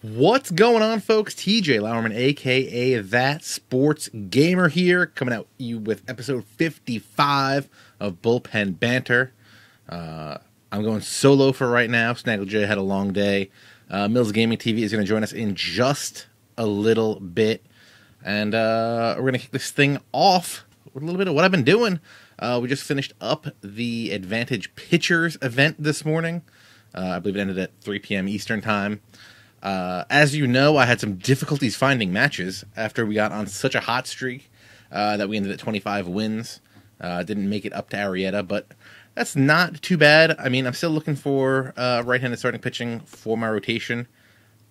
What's going on, folks? TJ Lauerman, a.k.a. That Sports Gamer here, coming at you with episode 55 of Bullpen Banter. I'm going solo for right now. Snaggle J had a long day. Mills Gaming TV is going to join us in just a little bit. And we're going to kick this thing off with a little bit of what I've been doing. We just finished up the Advantage Pitchers event this morning. I believe it ended at 3 p.m. Eastern Time. As you know, I had some difficulties finding matches after we got on such a hot streak that we ended at 25 wins. Didn't make it up to Arrieta, but that's not too bad. I mean, I'm still looking for right-handed starting pitching for my rotation.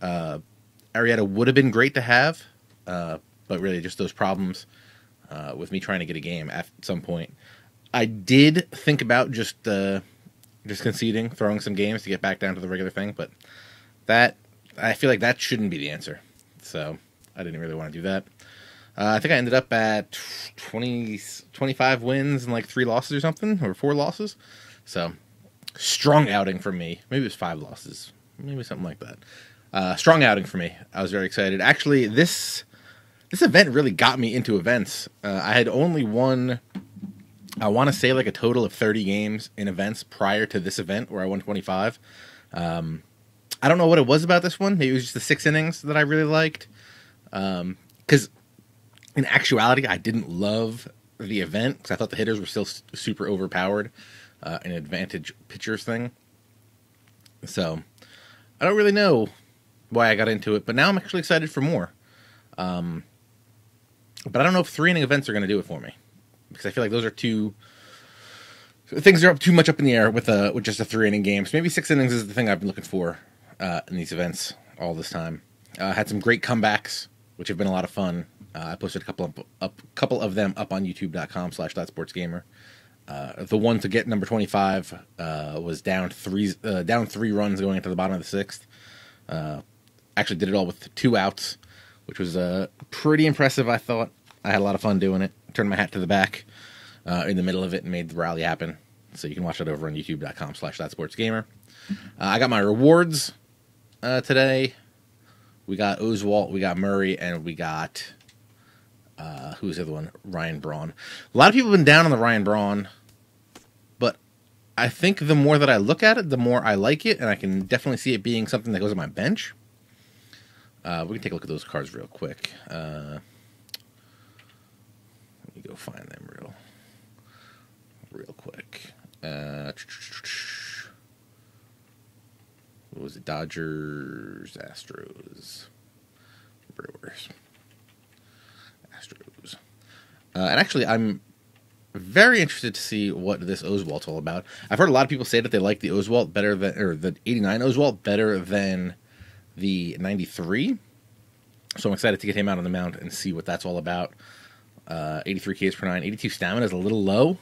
Arrieta would have been great to have, but really just those problems with me trying to get a game at some point. I did think about just conceding, throwing some games to get back down to the regular thing, but I feel like that shouldn't be the answer. So I didn't really want to do that. I think I ended up at 25 wins and like 3 losses or something, or 4 losses. So strong outing for me. Maybe it was 5 losses. Maybe something like that. Strong outing for me. I was very excited. Actually, this event really got me into events. I had only won, I want to say like a total of 30 games in events prior to this event where I won 25. I don't know what it was about this one. Maybe it was just the 6 innings that I really liked. Because in actuality, I didn't love the event because I thought the hitters were still super overpowered in Advantage Pitchers thing. So I don't really know why I got into it, but now I'm actually excited for more. But I don't know if 3-inning events are going to do it for me because I feel like those are things are too much up in the air with just a 3-inning game. So maybe 6 innings is the thing I've been looking for in these events all this time. Had some great comebacks, which have been a lot of fun. I posted a couple of them up on youtube.com/thatsportsgamer. The one to get number 25 was down 3 runs going into the bottom of the 6th. Actually did it all with 2 outs, which was pretty impressive, I thought. I had a lot of fun doing it. Turned my hat to the back in the middle of it and made the rally happen. So you can watch that over on youtube.com/thatsportsgamer. I got my rewards today. We got Oswalt, we got Murray, and we got who's the other one? Ryan Braun. A lot of people have been down on the Ryan Braun, but I think the more that I look at it, the more I like it, and I can definitely see it being something that goes on my bench. We can take a look at those cards real quick. Let me go find them real quick. What was it? Dodgers, Astros, Brewers, Astros. And actually, I'm very interested to see what this Oswalt's all about. I've heard a lot of people say that they like the Oswalt better than, or the 89 Oswalt better than the 93. So I'm excited to get him out on the mound and see what that's all about. 83 Ks per 9. 82 stamina is a little low.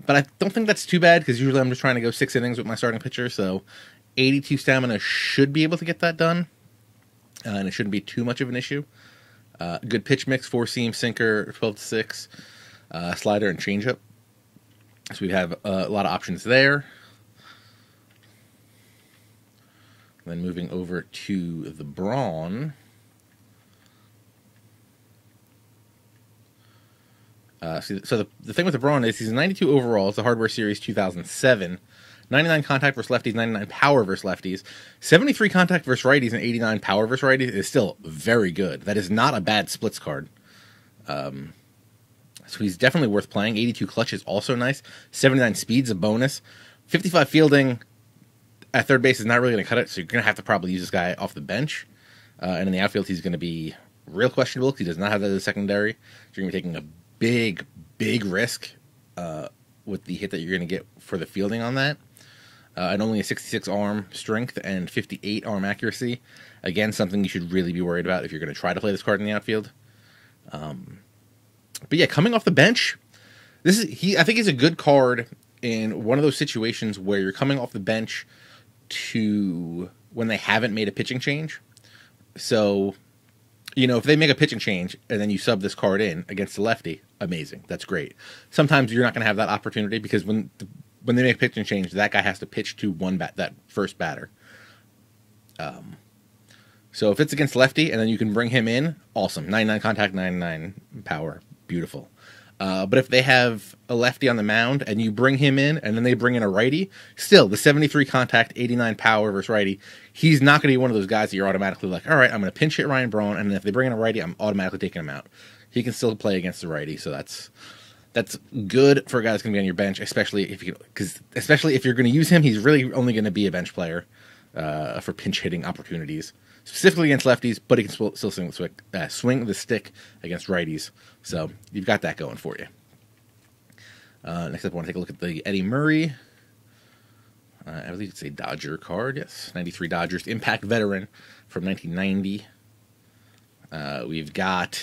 But I don't think that's too bad because usually I'm just trying to go 6 innings with my starting pitcher. So 82 stamina should be able to get that done. And it shouldn't be too much of an issue. Good pitch mix, 4-seam, sinker, 12-6, slider, and changeup. So we have a lot of options there. Then moving over to the Braun. So the thing with the Braun is he's a 92 overall. It's the Hardware Series 2007. 99 contact versus lefties, 99 power versus lefties. 73 contact versus righties and 89 power versus righties is still very good. That is not a bad splits card. So he's definitely worth playing. 82 clutch is also nice. 79 speed's a bonus. 55 fielding at third base is not really going to cut it, so you're going to have to probably use this guy off the bench. And in the outfield, he's going to be real questionable because he does not have that as a secondary. So you're going to be taking a big risk with the hit that you're going to get for the fielding on that. And only a 66 arm strength and 58 arm accuracy. Again, something you should really be worried about if you're going to try to play this card in the outfield. But yeah, coming off the bench, I think he's a good card in one of those situations where you're coming off the bench to when they haven't made a pitching change. So, if they make a pitching change and then you sub this card in against the lefty, amazing. That's great. Sometimes you're not going to have that opportunity because when they make a pitching change, that guy has to pitch to that first batter. So if it's against lefty and then you can bring him in, awesome. 99 contact, 99 power, beautiful. But if they have a lefty on the mound and you bring him in and then they bring in a righty, still the 73 contact, 89 power versus righty, he's not going to be one of those guys that you're automatically like, all right, I'm going to pinch hit Ryan Braun, and if they bring in a righty, I'm automatically taking him out. He can still play against the righty, so that's good for a guy that's going to be on your bench, especially if you're going to use him. He's really only going to be a bench player for pinch hitting opportunities, specifically against lefties, but he can still swing the stick against righties. So you've got that going for you. Next up, I want to take a look at the Eddie Murray. I believe it's a Dodger card. Yes, 93 Dodgers Impact Veteran from 1990. We've got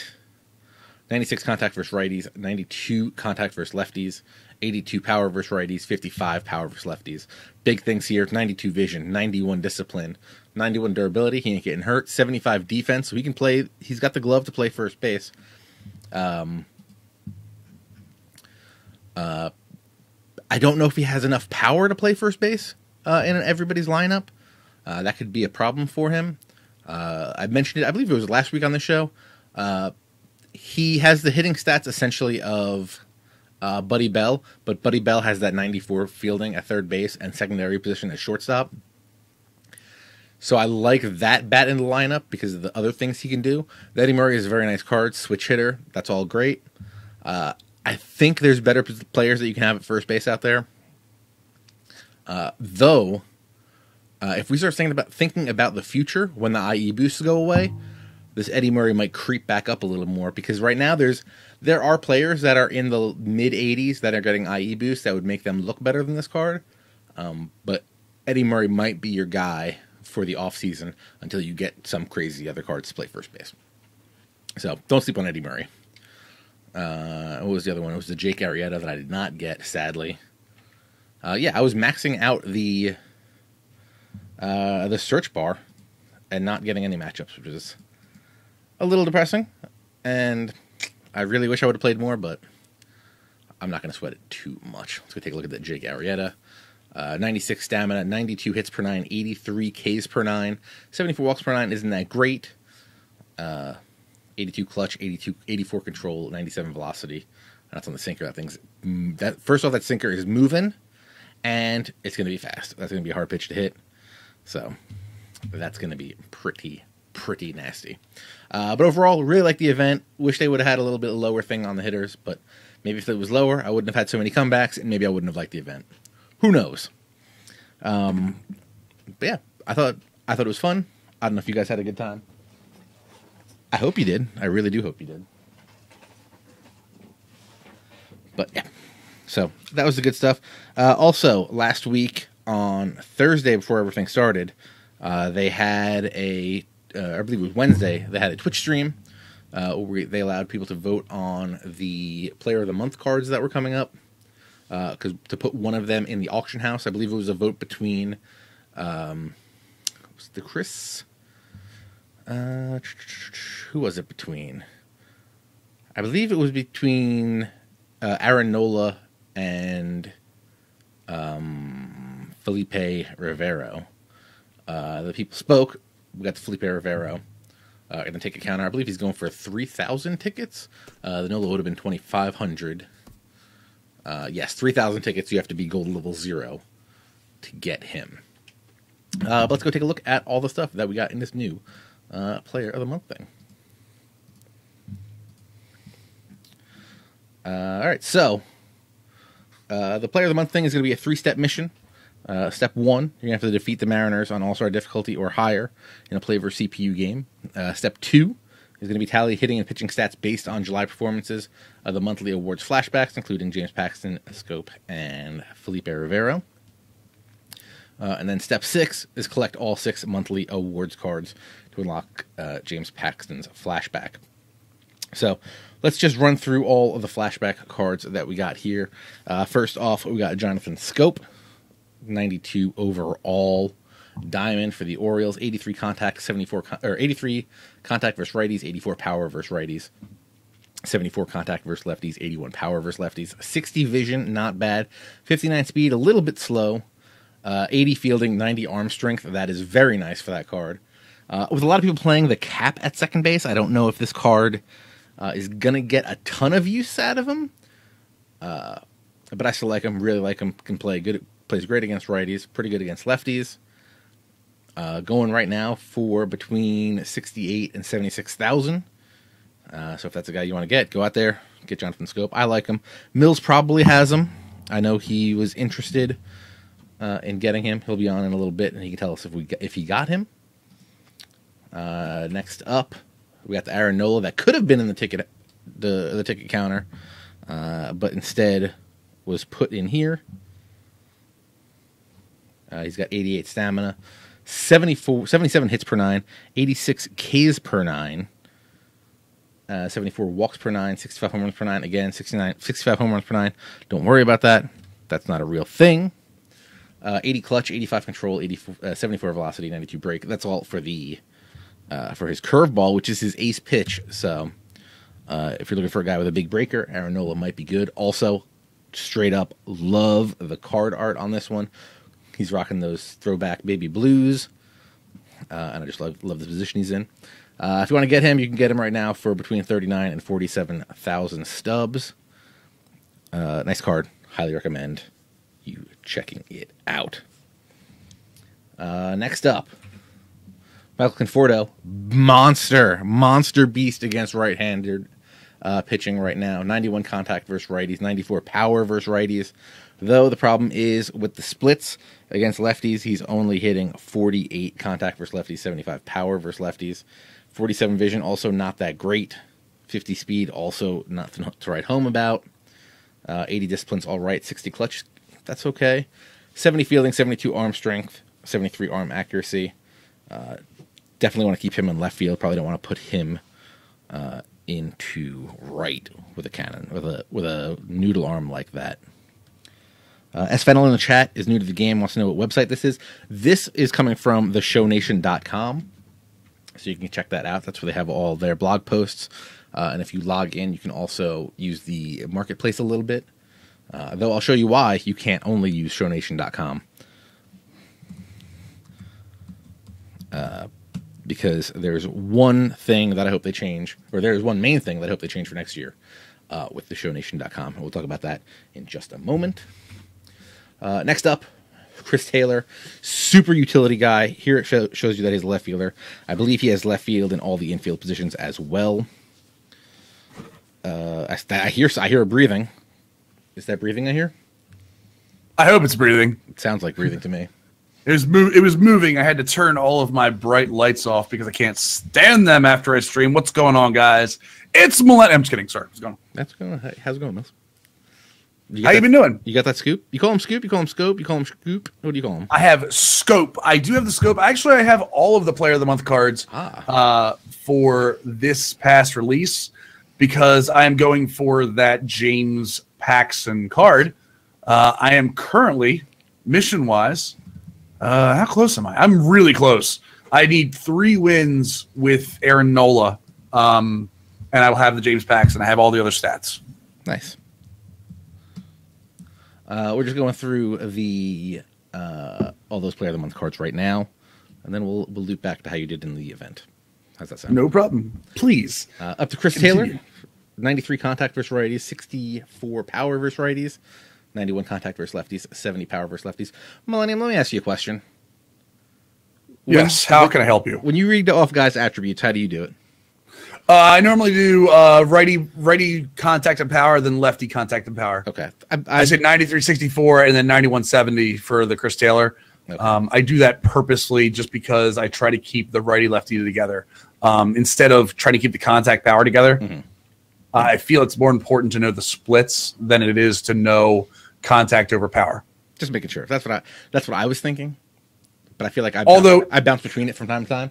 96 contact versus righties, 92 contact versus lefties, 82 power versus righties, 55 power versus lefties. Big things here: 92 vision, 91 discipline, 91 durability. He ain't getting hurt. 75 defense, so he can play. He's got the glove to play first base. I don't know if he has enough power to play first base in everybody's lineup. That could be a problem for him. I mentioned it, I believe it was last week on the show. He has the hitting stats essentially of Buddy Bell, but Buddy Bell has that 94 fielding at third base and secondary position at shortstop. So I like that bat in the lineup because of the other things he can do. Eddie Murray is a very nice card, switch hitter. That's all great. I think there's better players that you can have at first base out there. Though, if we start thinking about the future when the IE boosts go away, this Eddie Murray might creep back up a little more, because right now there are players that are in the mid 80s that are getting IE boosts that would make them look better than this card. But Eddie Murray might be your guy for the offseason until you get some crazy other cards to play first base. So don't sleep on Eddie Murray. What was the other one? It was the Jake Arrieta that I did not get, sadly. I was maxing out the search bar and not getting any matchups, which is a little depressing. And I really wish I would have played more, but I'm not going to sweat it too much. Let's go take a look at that Jake Arrieta. 96 stamina, 92 hits per 9, 83 Ks per 9, 74 walks per 9 isn't that great. 82 clutch, 84 control, 97 velocity. That's on the sinker. First off, that sinker is moving, and it's going to be fast. That's going to be a hard pitch to hit. So that's going to be pretty nasty. But overall, really like the event. Wish they would have had a little bit lower thing on the hitters, but maybe if it was lower, I wouldn't have had so many comebacks, and maybe I wouldn't have liked the event. Who knows? But yeah, I thought it was fun. I don't know if you guys had a good time. I hope you did. I really do hope you did. But yeah, so that was the good stuff. Also, last week on Thursday before everything started, they had I believe it was Wednesday, they had a Twitch stream where they allowed people to vote on the Player of the Month cards that were coming up. Because to put one of them in the auction house, I believe it was a vote between was the Chris. Who was it between? I believe it was between Aaron Nola and Felipe Rivero. The people spoke. We got the Felipe Rivero. Going to take a counter. I believe he's going for 3,000 tickets. The Nola would have been 2,500. Yes, 3,000 tickets. You have to be gold level 0 to get him. But let's go take a look at all the stuff that we got in this new Player of the Month thing. All right, so the Player of the Month thing is going to be a 3-step mission. Step 1, you're going to have to defeat the Mariners on All-Star difficulty or higher in a play versus CPU game. Step 2 is going to be tally hitting and pitching stats based on July performances of the monthly awards flashbacks, including James Paxton, Scope, and Felipe Rivero. And then step 6 is collect all 6 monthly awards cards to unlock James Paxton's flashback. So let's just run through all of the flashback cards that we got here. First off, we got Jonathan Scope, 92 overall diamond for the Orioles, 83 contact, 83 contact versus righties, 84 power versus righties, 74 contact versus lefties, 81 power versus lefties, 60 vision, not bad, 59 speed, a little bit slow. 80 fielding, 90 arm strength. That is very nice for that card. With a lot of people playing the cap at second base, I don't know if this card is going to get a ton of use out of him. But I still like him, really like him. Can play good, plays great against righties, pretty good against lefties. Going right now for between 68 and 76,000. So if that's a guy you want to get, go out there, get Jonathan Scope. I like him. Mills probably has him. I know he was interested in getting him. He'll be on in a little bit, and he can tell us if he got him. Next up, we got the Aaron Nola that could have been in the ticket counter, but instead was put in here. He's got 88 stamina, 77 hits per 9, 86 Ks per 9, 74 walks per 9, 65 home runs per 9. Again, 65 home runs per 9. Don't worry about that. That's not a real thing. 80 clutch, 85 control, 74 velocity, 92 break. That's all for the for his curveball, which is his ace pitch. So if you're looking for a guy with a big breaker, Aaron Nola might be good. Also, straight up love the card art on this one. He's rocking those throwback baby blues, and I just love the position he's in. If you want to get him, you can get him right now for between 39 and 47,000 stubs. Nice card. Highly recommend you checking it out. Next up, Michael Conforto, monster beast against right-handed pitching right now. 91 contact versus righties, 94 power versus righties. Though the problem is with the splits against lefties, he's only hitting 48 contact versus lefties, 75 power versus lefties. 47 vision, also not that great. 50 speed, also not to write home about. 80 disciplines, all right. 60 clutch, that's okay. 70 fielding, 72 arm strength, 73 arm accuracy. Definitely want to keep him in left field. Probably don't want to put him into right with a cannon, with a noodle arm like that. S. Fennel in the chat is new to the game, wants to know what website this is. This is coming from theshownation.com. So you can check that out. That's where they have all their blog posts. And if you log in, you can also use the marketplace a little bit. Though I'll show you why you can't only use shownation.com. Because there's one thing that I hope they change, or there's one main thing that I hope they change for next year with the shownation.com. We'll talk about that in just a moment. Next up, Chris Taylor, super utility guy. Here it shows you that he's a left fielder. I believe he has left field in all the infield positions as well. I hear a breathing. Is that breathing I hear? I hope it's breathing. It sounds like breathing to me. It was moving. I had to turn all of my bright lights off because I can't stand them after I stream. What's going on, guys? It's Millennium. I'm just kidding. Sorry. What's going on? That's going. How's it going, Mills? How you been doing? You got that scoop? You call him scoop? You call him scope? You call him scoop? What do you call him? I have scope. I do have the scope. Actually, I have all of the Player of the Month cards for this past release because I am going for that James Paxton card. I am currently, mission-wise, how close am I? I'm really close. I need 3 wins with Aaron Nola, and I will have the James Paxton. I have all the other stats. Nice. We're just going through the all those Player of the Month cards right now, and then we'll loop back to how you did in the event. How's that sound? No problem. Please. Up to Chris Taylor, 93 contact versus righties, 64 power versus righties, 91 contact versus lefties, 70 power versus lefties. Millennium, let me ask you a question. Yes, how can I help you? When you read off guys' attributes, how do you do it? I normally do righty contact and power, then lefty contact and power. Okay. I said 93-64 and then 91-70 for the Chris Taylor. Okay. I do that purposely just because I try to keep the righty-lefty together. Instead of trying to keep the contact power together, I feel it's more important to know the splits than it is to know contact over power. Just making sure. That's what I was thinking. But I feel like I bounce between it from time to time.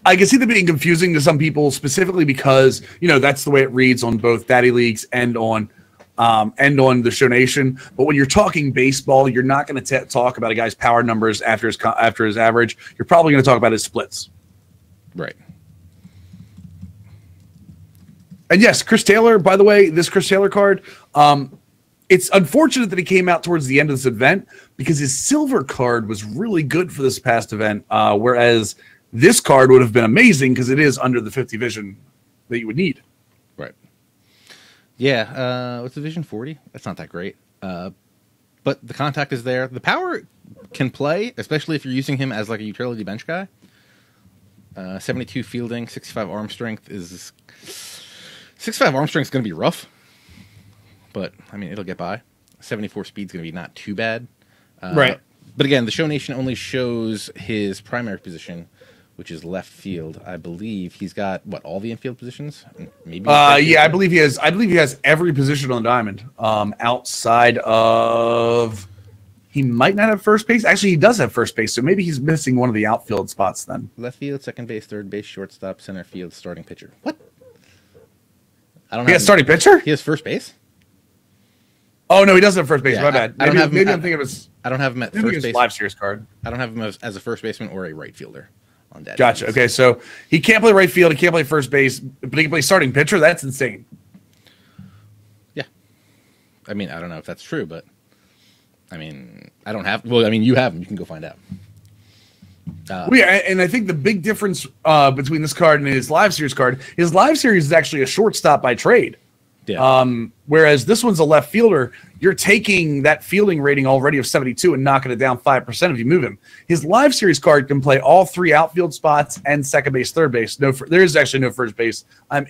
I can see them being confusing to some people, specifically because that's the way it reads on both Daddy Leagues and on the Show Nation. But when you're talking baseball, you're not going to talk about a guy's power numbers after his average. You're probably going to talk about his splits. Right. And yes, Chris Taylor. By the way, this Chris Taylor card, it's unfortunate that he came out towards the end of this event because his silver card was really good for this past event, whereas this card would have been amazing because it is under the 50 vision that you would need. Right. Yeah. What's the vision 40? That's not that great. But the contact is there. The power can play, especially if you're using him as like a utility bench guy. 72 fielding, 65 arm strength is 65 arm strength is going to be rough, but I mean it'll get by. 74 speed is going to be not too bad, right? But again, the show nation only shows his primary position, which is left field. I believe he's got all the infield positions. Maybe. Yeah, I believe he has. I believe he has every position on the diamond, outside of. He might not have first base. Actually, he does have first base, so maybe he's missing one of the outfield spots then. Left field, second base, third base, shortstop, center field, starting pitcher. What? I don't. He has starting pitcher. He has first base. Oh no, he doesn't have first base. Yeah, My bad. I don't have him. Maybe I'm thinking of his. I don't have him at first base. Live series card. I don't have him as a first baseman or a right fielder on that. Gotcha. Okay, so he can't play right field. He can't play first base, but he can play starting pitcher. That's insane. Yeah, I mean, I don't know if that's true, but. I mean, I don't have. Well, I mean, you have them. You can go find out. Yeah, and I think the big difference between this card and his live series card, his live series is actually a shortstop by trade. Yeah. Whereas this one's a left fielder. You're taking that fielding rating already of 72 and knocking it down 5% if you move him. His live series card can play all three outfield spots and second base, third base. No, there is actually no first base. I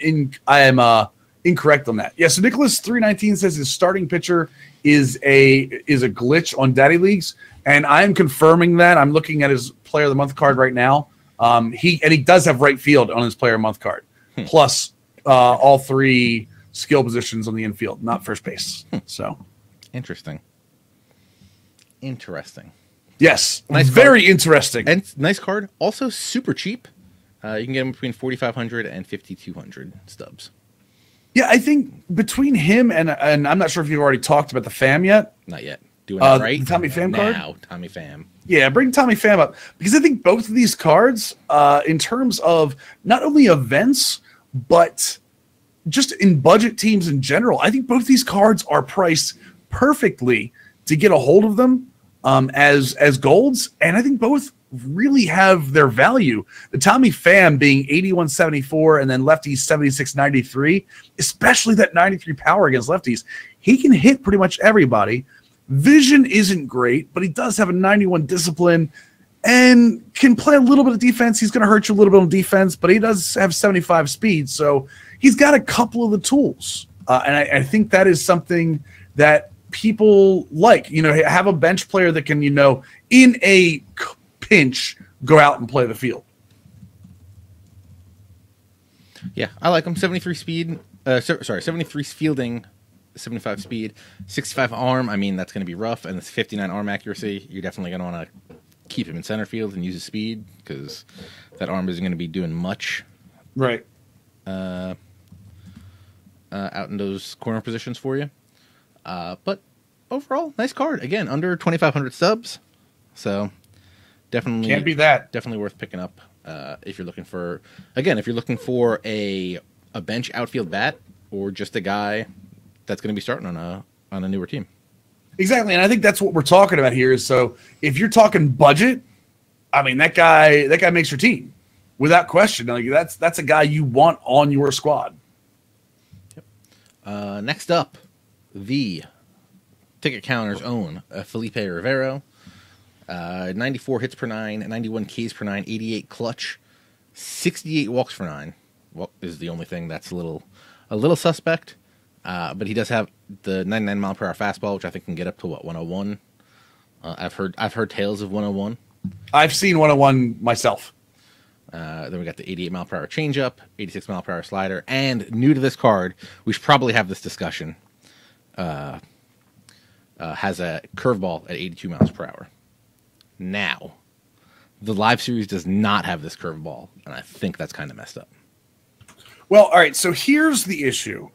am incorrect on that. Yeah. So Nicholas 319 says his starting pitcher is a glitch on Daddy Leagues, and I'm confirming that. I'm looking at his Player of the Month card right now. He does have right field on his Player of the Month card, plus all three skill positions on the infield, not first base. So interesting. Yes, nice very card. Interesting, and nice card. Also super cheap. You can get him between 4,500 and 5,200 stubs. Yeah, I think between him and I'm not sure if you've already talked about the Pham yet. Not yet. Doing that right. The Tommy Pham card? Now, Tommy Pham. Yeah, bring Tommy Pham up. Because I think both of these cards, in terms of not only events, but just in budget teams in general, I think both these cards are priced perfectly to get a hold of them as golds. And I think both really have their value. The Tommy Pham being 81.74 and then lefties 76.93, especially that 93 power against lefties. He can hit pretty much everybody. Vision isn't great, but he does have a 91 discipline and can play a little bit of defense. He's going to hurt you a little bit on defense, but he does have 75 speed. So he's got a couple of the tools. And I think that is something that people like, have a bench player that can, in a pinch, go out and play the field. Yeah, I like him. 73 speed. 73 fielding, 75 speed, 65 arm. I mean, that's going to be rough, and it's 59 arm accuracy. You're definitely going to want to keep him in center field and use his speed because that arm isn't going to be doing much. Right. Out in those corner positions for you. But overall, nice card. Again, under 2,500 subs. So definitely can't be that. Definitely worth picking up if you're looking for a bench outfield bat or just a guy that's going to be starting on a newer team. Exactly, and I think that's what we're talking about here. Is so if you're talking budget, I mean that guy makes your team without question. Like that's a guy you want on your squad. Yep. Next up, the ticket counter's own Felipe Rivero. 94 hits per 9, 91 Ks per 9, 88 clutch, 68 walks per 9. Well, is the only thing that's a little suspect. But he does have the 99 mile per hour fastball, which I think can get up to 101. I've heard tales of 101. I've seen 101 myself. Then we got the 88 mile per hour changeup, 86 mile per hour slider, and new to this card, we should probably have this discussion. Has a curveball at 82 miles per hour. Now, the live series does not have this curveball, and I think that's kind of messed up. Well, all right, so here's the issue.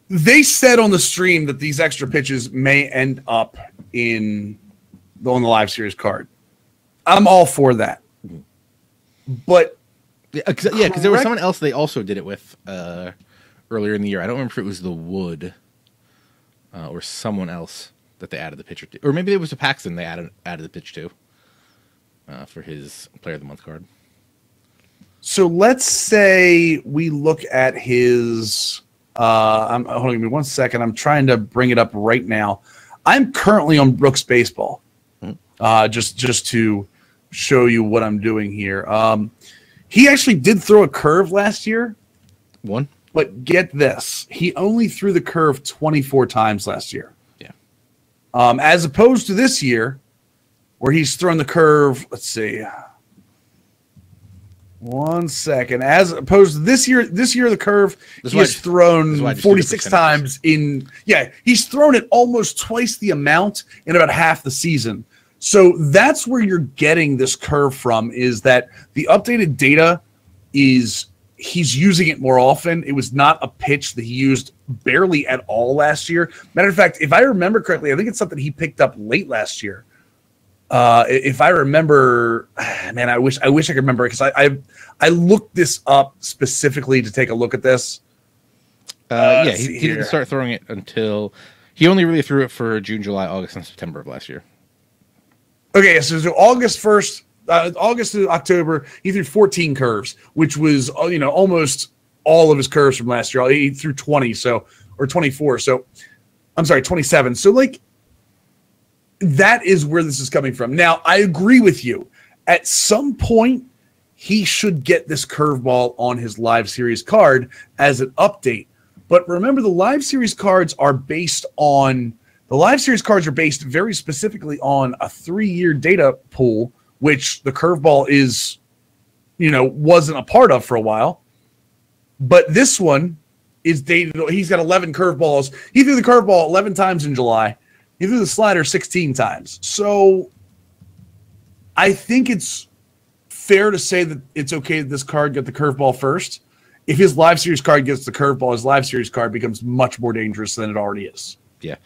They said on the stream that these extra pitches may end up on the live series card. I'm all for that. But because there was someone else they also did it with earlier in the year. I don't remember if it was the Wood or someone else that they added the pitcher to, or maybe it was to Paxton they added the pitch to for his Player of the Month card. So let's say we look at his. Hold on, give me 1 second. I'm trying to bring it up right now. I'm currently on Brooks Baseball, just to show you what I'm doing here. He actually did throw a curve last year. One. But get this, he only threw the curve 24 times last year. Yeah. As opposed to this year, where he's thrown the curve, let's see. 1 second. As opposed to this year the curve, he has thrown 46 times he's thrown it almost twice the amount in about half the season. So that's where you're getting this curve from, is that the updated data is he's using it more often. It was not a pitch that he used barely at all last year. Matter of fact, if I remember correctly, I think it's something he picked up late last year. If I remember, man, I wish I could remember, because I looked this up specifically to take a look at this. He didn't start throwing it until he only really threw it for June, July, August, and September of last year. Okay, so August 1st, August to October, he threw 14 curves, which was almost all of his curves from last year. He threw 20, or 24. So I'm sorry, 27. So that is where this is coming from. Now, I agree with you. At some point, he should get this curveball on his Live Series card as an update. But remember, the Live Series cards are based very specifically on a 3-year data pool, which the curveball is, wasn't a part of for a while. But this one is dated. He's got 11 curveballs. He threw the curveball 11 times in July. He threw the slider 16 times. So I think it's fair to say that it's okay that this card get the curveball first. If his Live Series card gets the curveball, his Live Series card becomes much more dangerous than it already is. Yeah.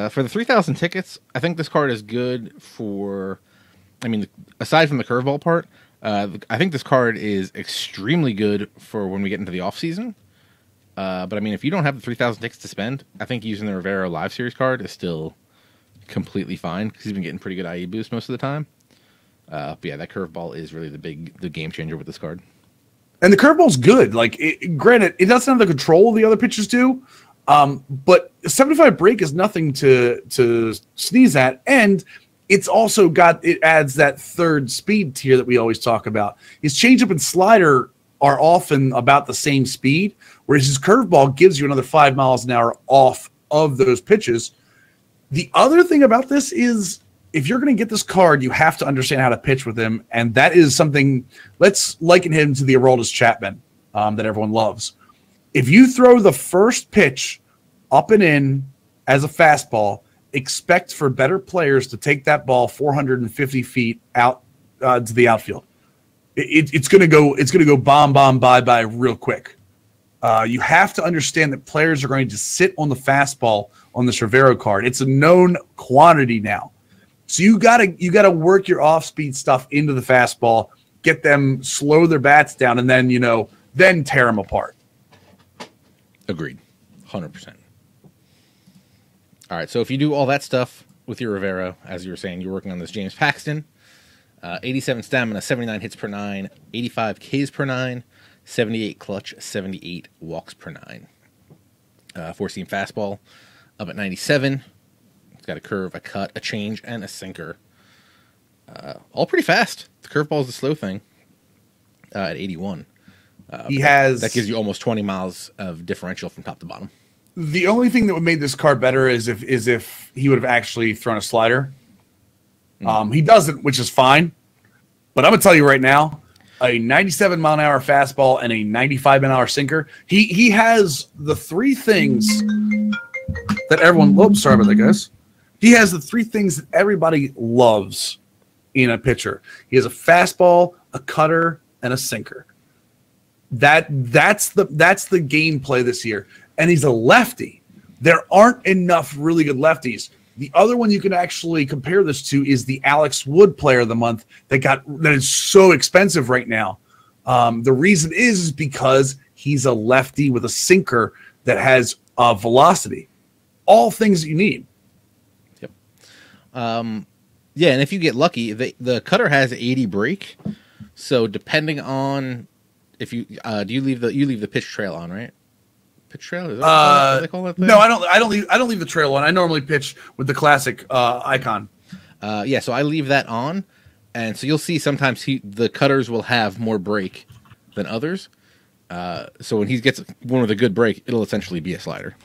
For the 3,000 tickets, I think this card is good for, aside from the curveball part, I think this card is extremely good for when we get into the offseason. But if you don't have the 3,000 tickets to spend, I think using the Rivera Live Series card is still completely fine, because he's been getting pretty good IE boost most of the time. But yeah, that curveball is really the game changer with this card. And the curveball's good. Granted, it doesn't have the control the other pitches do, but 75 break is nothing to sneeze at, and it adds that third speed tier that we always talk about. His changeup and slider are often about the same speed, whereas his curveball gives you another 5 miles an hour off of those pitches. The other thing about this is, if you're going to get this card, you have to understand how to pitch with him, and that is something. Let's liken him to the Aroldis Chapman that everyone loves. If you throw the first pitch up and in as a fastball, expect for better players to take that ball 450 feet out to the outfield. It's going to go bomb, bye real quick. You have to understand that players are going to sit on the fastball on this Rivera card. It's a known quantity now. So you gotta work your off-speed stuff into the fastball, get them slow their bats down, and then tear them apart. Agreed, 100%. All right, so if you do all that stuff with your Rivera, as you were saying, you're working on this James Paxton, 87 stamina, 79 hits per 9, 85 Ks per 9, 78 clutch, 78 walks per 9. 4-seam fastball up at 97. Got a curve, a cut, a change, and a sinker. All pretty fast. The curveball is the slow thing at 81. That gives you almost 20 miles of differential from top to bottom. The only thing that would make this card better is if he would have actually thrown a slider. He doesn't, which is fine. But I'm going to tell you right now, a 97 mile an hour fastball and a 95 mile an hour sinker. He has the three things that everyone. Whoops, sorry about that, guys. He has the three things that everybody loves in a pitcher. He has a fastball, a cutter, and a sinker. That's the gameplay this year. And he's a lefty. There aren't enough really good lefties. The other one you can actually compare this to is the Alex Wood Player of the Month that is so expensive right now. The reason is because he's a lefty with a sinker that has velocity. all things that you need. Yep. Yeah, and if you get lucky, the cutter has 80 brake. So depending on if you do you leave the pitch trail on, right? Pitch trail? Is that what they call that thing? No, I don't leave the trail on. I normally pitch with the classic icon. Yeah, so I leave that on, and so you'll see sometimes the cutters will have more brake than others. So when he gets one with a good brake, it'll essentially be a slider.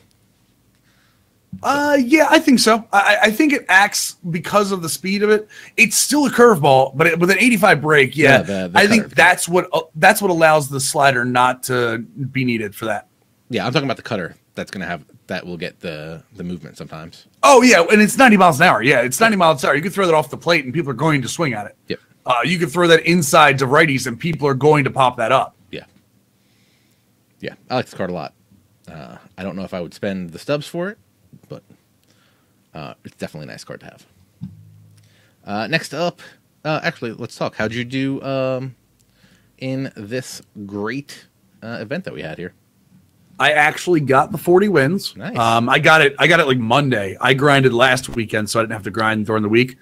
Yeah, I think so. I think it acts because of the speed of it. It's still a curveball, but with an 85 brake, yeah, I think that's what allows the slider not to be needed for that. Yeah, I'm talking about the cutter. That will get the movement sometimes. Oh yeah, and it's 90 miles an hour. Yeah, it's 90 miles an hour. You can throw that off the plate, and people are going to swing at it. Yep. You can throw that inside to righties, and people are going to pop that up. Yeah. Yeah, I like this card a lot. I don't know if I would spend the stubs for it, but it's definitely a nice card to have. Next up, actually, let's talk. How'd you do in this great event that we had here? I actually got the 40 wins. Nice. I got it like Monday. I grinded last weekend, so I didn't have to grind during the week.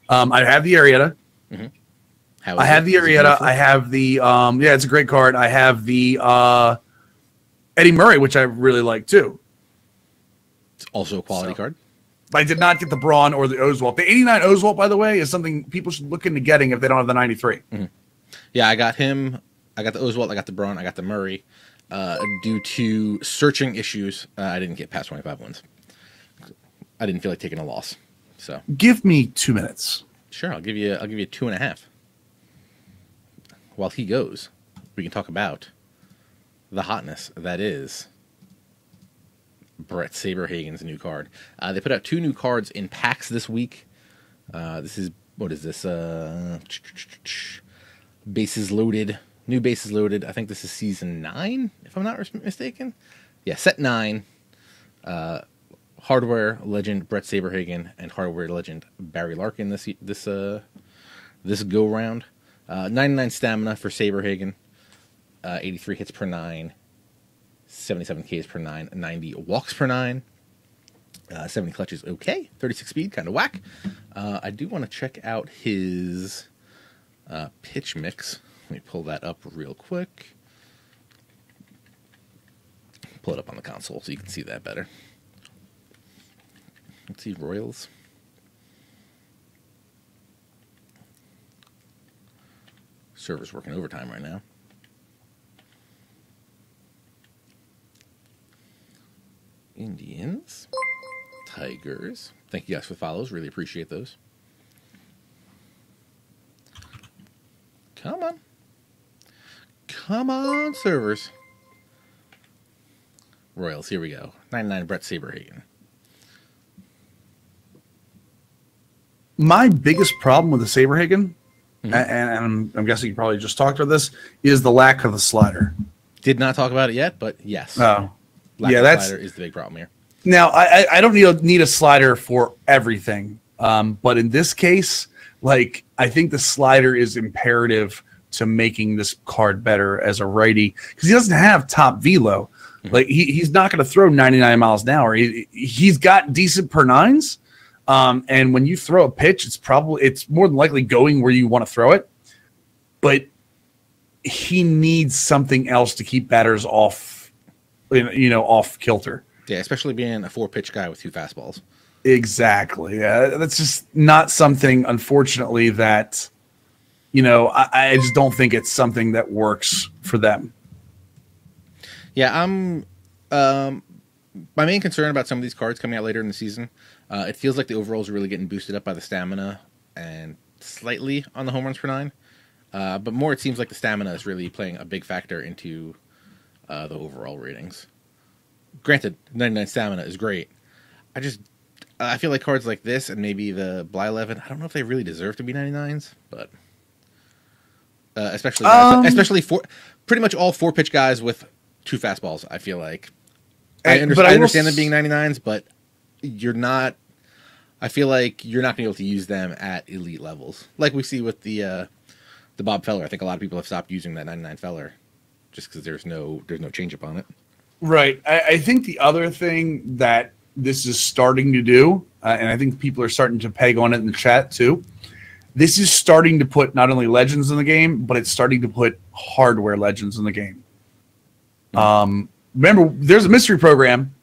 I have the Arrieta. Mm-hmm. I have the Arrieta. I have the yeah, it's a great card. I have the Eddie Murray, which I really like too. It's also a quality card. I did not get the Braun or the Oswalt. The 89 Oswalt, by the way, is something people should look into getting if they don't have the 93. Mm-hmm. Yeah, I got him. I got the Oswalt. I got the Braun. I got the Murray. Due to searching issues, I didn't get past 25 wins. I didn't feel like taking a loss. So give me 2 minutes. Sure, I'll give you 2.5. While he goes, we can talk about the hotness that is Bret Saberhagen's new card. They put out 2 new cards in packs this week. This is bases loaded. New bases loaded. I think this is season 9, if I'm not mistaken. Yeah, set 9. Hardware legend Bret Saberhagen and hardware legend Barry Larkin this go round. 99 stamina for Saberhagen. 83 hits per 9. 77 Ks per 9. 90 walks per 9. 70 clutches okay. 36 speed, kind of whack. I do want to check out his pitch mix. Let me pull that up real quick. Pull it up on the console so you can see that better. Let's see, Royals. Server's working overtime right now. Indians. Tigers. Thank you guys for the follows. Really appreciate those. Come on. Come on, servers. Royals, here we go. 99 Bret Saberhagen. My biggest problem with the Saberhagen, and I'm guessing you probably just talked about this, is the lack of the slider. Did not talk about it yet, but yes. Oh, lack of the slider is the big problem here. Now, I don't need a slider for everything, but in this case, like, I think the slider is imperative to making this card better as a righty, because he doesn't have top velo. Like, he's not going to throw 99 miles an hour. He's got decent per nines, and when you throw a pitch, it's more than likely going where you want to throw it. But he needs something else to keep batters off, off kilter. Yeah, especially being a 4-pitch guy with 2 fastballs. Exactly. Yeah, that's just not something, unfortunately, that, I just don't think it's something that works for them. Yeah, my main concern about some of these cards coming out later in the season, it feels like the overalls are really getting boosted up by the stamina and slightly on the home runs per 9. But more, it seems like the stamina is really playing a big factor into the overall ratings. Granted, 99 stamina is great. I feel like cards like this and maybe the Bly 11, I don't know if they really deserve to be 99s, but especially for pretty much all 4-pitch guys with 2 fastballs, I feel like. I understand them being 99s, but I feel like you're not going to be able to use them at elite levels. Like we see with the Bob Feller. I think a lot of people have stopped using that 99 Feller just because there's no change up on it. Right. I think the other thing that this is starting to do, and I think people are starting to peg on it in the chat too. This is starting to put not only legends in the game, but it's starting to put hardware legends in the game. Remember, there's a mystery program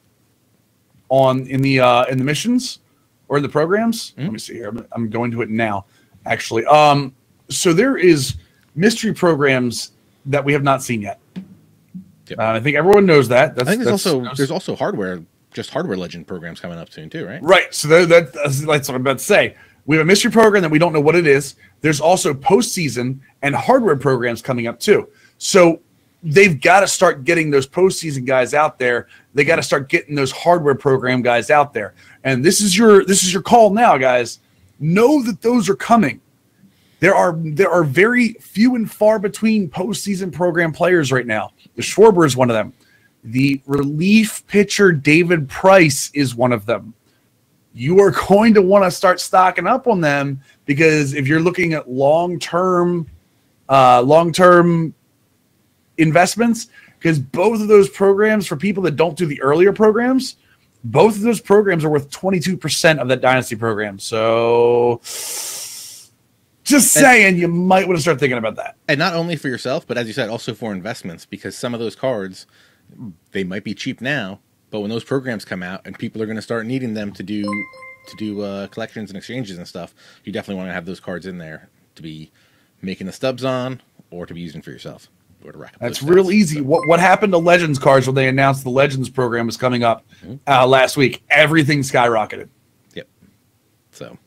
in the missions or in the programs. Let me see here. I'm going to it now, actually. So there is mystery programs that we have not seen yet. Yep. I think everyone knows that. I think there's also hardware legend programs coming up soon too, right? Right. So that's what I'm about to say. We have a mystery program that we don't know what it is. There's also postseason and hardware programs coming up too. So they've got to start getting those postseason guys out there. They got to start getting those hardware program guys out there. And this is your call now, guys. Know that those are coming. There are very few and far between postseason program players right now. The Schwarber is one of them. The relief pitcher David Price is one of them. You are going to want to start stocking up on them, because if you're looking at long-term investments, because both of those programs, for people that don't do the earlier programs, both of those programs are worth 22% of that dynasty program. So just saying, you might want to start thinking about that. And not only for yourself, but as you said, also for investments, because some of those cards, they might be cheap now, but when those programs come out and people are going to start needing them to do collections and exchanges and stuff, you definitely want to have those cards in there to be making the stubs on, or to be using for yourself, or to rack up. That's real easy. What happened to Legends cards when they announced the Legends program was coming up last week? Everything skyrocketed. Yep. So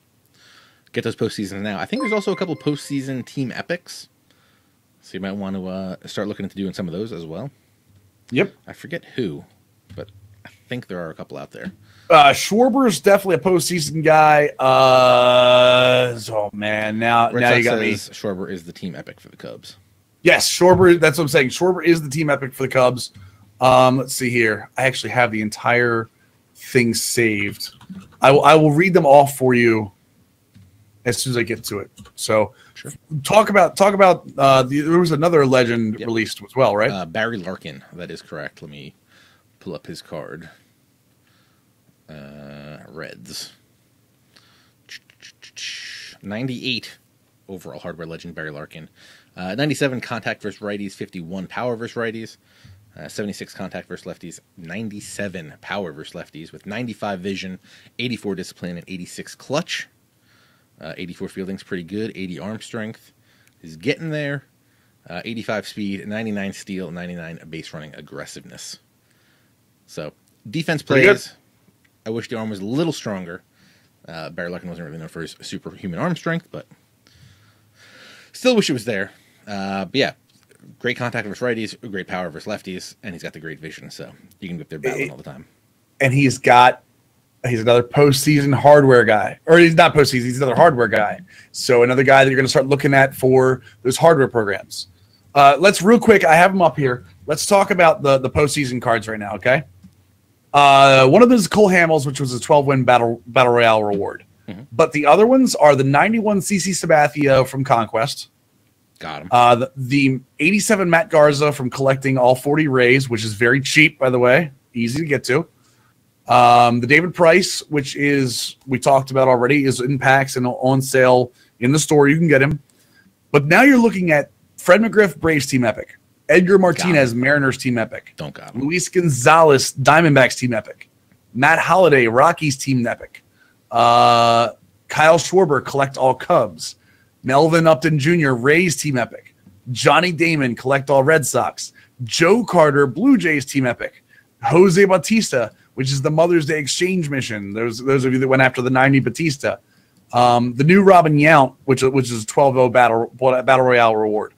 get those postseasons now. I think there's also a couple postseason team epics, so you might want to start looking into doing some of those as well. Yep. I forget who, but I think there are a couple out there. Schwarber is definitely a postseason guy. Oh man, now you got me. Schwarber is the team epic for the Cubs. Yes, Schwarber. That's what I'm saying. Schwarber is the team epic for the Cubs. Let's see here. I actually have the entire thing saved. I will read them all for you as soon as I get to it. So sure. Talk about. There was another legend released as well, right? Barry Larkin. That is correct. Let me pull up his card. Reds. 98 overall hardware legend Barry Larkin. 97 contact versus righties, 51 power versus righties, 76 contact versus lefties, 97 power versus lefties with 95 vision, 84 discipline, and 86 clutch. 84 fielding's pretty good. 80 arm strength is getting there. 85 speed, 99 steal, 99 base running aggressiveness. So defense plays. I wish the arm was a little stronger. Barry Larkin wasn't really known for his superhuman arm strength, but still wish it was there. But yeah, great contact versus righties, great power versus lefties, and he's got the great vision, so you can get there battling all the time. And he's another postseason hardware guy. Or he's not postseason, he's another hardware guy. So another guy that you're going to start looking at for those hardware programs. Let's real quick, I have them up here. Let's talk about the postseason cards right now, okay? One of them is Cole Hamels, which was a 12-win battle royale reward. Mm-hmm. But the other ones are the 91 CC Sabathia from Conquest. Got him. The 87 Matt Garza from collecting all 40 Rays, which is very cheap, by the way. Easy to get to. The David Price, which is, we talked about already, is in packs and on sale in the store. You can get him. But now you're looking at Fred McGriff, Braves Team Epic. Edgar Martinez, Mariners Team Epic. Don't got him. Luis Gonzalez, Diamondbacks Team Epic. Matt Holliday, Rockies Team Epic. Kyle Schwarber, Collect All Cubs. Melvin Upton Jr., Rays Team Epic. Johnny Damon, Collect All Red Sox. Joe Carter, Blue Jays Team Epic. Jose Bautista, which is the Mother's Day exchange mission. Those of you that went after the 90 Batista. The new Robin Yount, which is a 12-0 battle royale reward.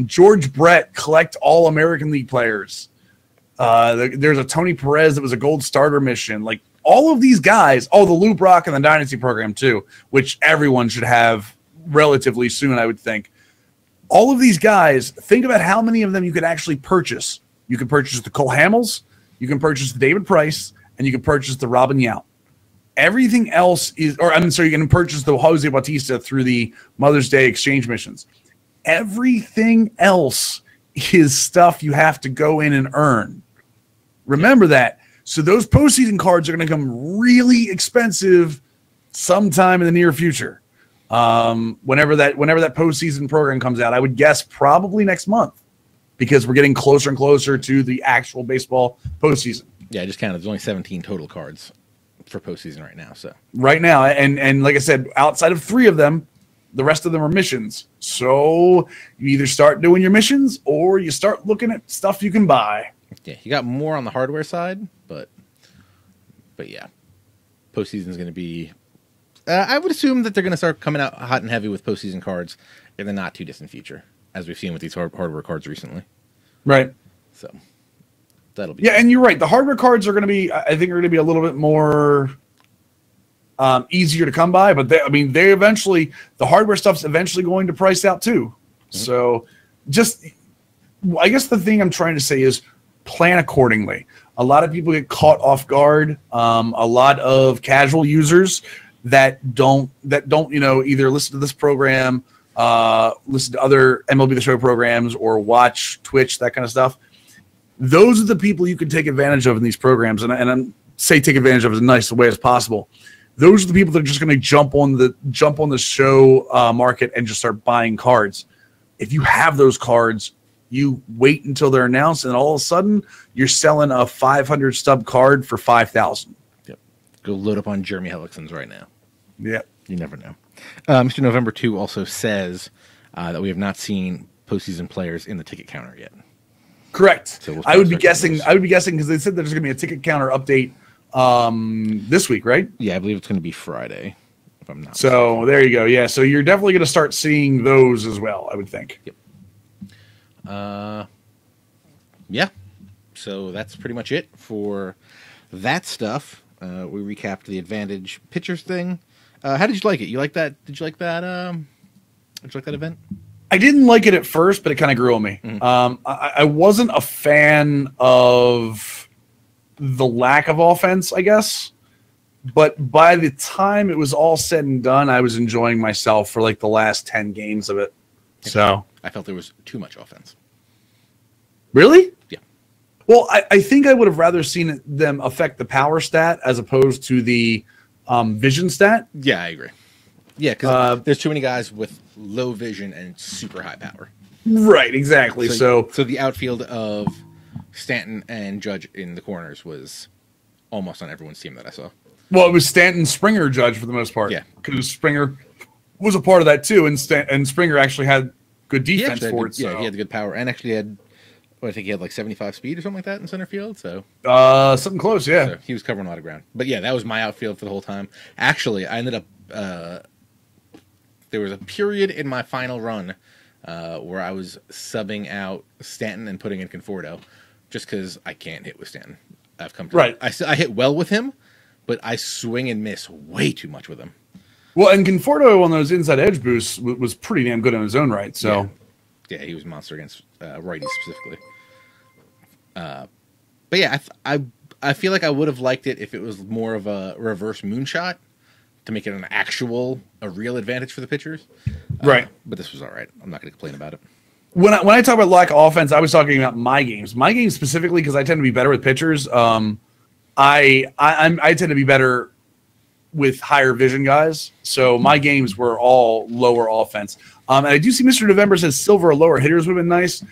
George Brett, Collect All American League players. There's a Tony Perez that was a gold starter mission. Like all of these guys, the Lou Brock and the Dynasty program too, which everyone should have relatively soon, I would think. All of these guys, think about how many of them you could actually purchase. You can purchase the Cole Hamels, you can purchase the David Price, and you can purchase the Robin Yount. Everything else is, you can purchase the Jose Bautista through the Mother's Day exchange missions. Everything else is stuff you have to go in and earn. Remember that. So those postseason cards are going to come really expensive sometime in the near future. Whenever that postseason program comes out, I would guess probably next month, because we're getting closer and closer to the actual baseball postseason. Yeah, I just counted. There's only 17 total cards for postseason right now. So right now, and like I said, outside of 3 of them, the rest of them are missions. So you either start doing your missions or you start looking at stuff you can buy. Yeah, you got more on the hardware side, but yeah, postseason is going to be. I would assume that they're going to start coming out hot and heavy with postseason cards in the not too distant future, as we've seen with these hardware cards recently. Right. So that'll be. Yeah, and you're right. The hardware cards are going to be, I think, are going to be a little bit more easier to come by. But they eventually, the hardware stuff's eventually going to price out too. Mm-hmm. So, I guess the thing I'm trying to say is plan accordingly. A lot of people get caught off guard. A lot of casual users that don't either listen to this program, listen to other MLB The Show programs, or watch Twitch, that kind of stuff. Those are the people you can take advantage of in these programs, and I'm say take advantage of as nice a way as possible. Those are the people that are just going to jump on the show market and just start buying cards. If you have those cards, you wait until they're announced, and all of a sudden you're selling a 500 stub card for 5,000. Yep. Go load up on Jeremy Hellickson's right now. Yeah. You never know. Mr. November 2 also says that we have not seen postseason players in the ticket counter yet. Correct. So I would be guessing because they said there's going to be a ticket counter update this week, right? Yeah, I believe it's going to be Friday, if I'm not So mistaken. there you go. Yeah, so you're definitely going to start seeing those as well, I would think. Yep. Yeah. So that's pretty much it for that stuff. We recapped the Advantage Pitchers thing. How did you like it? You like that? Did you like that? Did you like that event? I didn't like it at first, but it kind of grew on me. Mm-hmm. I wasn't a fan of the lack of offense, I guess. But by the time it was all said and done, I was enjoying myself for like the last 10 games of it. So I felt there was too much offense. Really? Yeah. Well, I think I would have rather seen them affect the power stat as opposed to the vision stat. Yeah, I agree. Yeah, because there's too many guys with low vision and super high power. Right, exactly. So the outfield of Stanton and Judge in the corners was almost on everyone's team that I saw. Well, it was Stanton, Springer, Judge for the most part. Yeah. Because Springer was a part of that too, and Springer actually had good defense for it. So. Yeah, he had the good power, and actually had, I think he had like 75 speed or something like that in center field. So something close, yeah. So he was covering a lot of ground. But yeah, that was my outfield for the whole time. Actually, I ended up there was a period in my final run where I was subbing out Stanton and putting in Conforto, just because I can't hit with Stanton. I've come to right. I hit well with him, but I swing and miss way too much with him. Well, and Conforto on those inside edge boosts was pretty damn good in his own right. So yeah, he was a monster against righties specifically. But yeah, I feel like I would have liked it if it was more of a reverse moonshot to make it a real advantage for the pitchers. Right. But this was all right. I'm not going to complain about it. When I talk about lack of offense, I was talking about my games. My games specifically because I tend to be better with pitchers. I tend to be better with higher vision guys. So my games were all lower offense. And I do see Mr. November says silver or lower hitters would have been nice.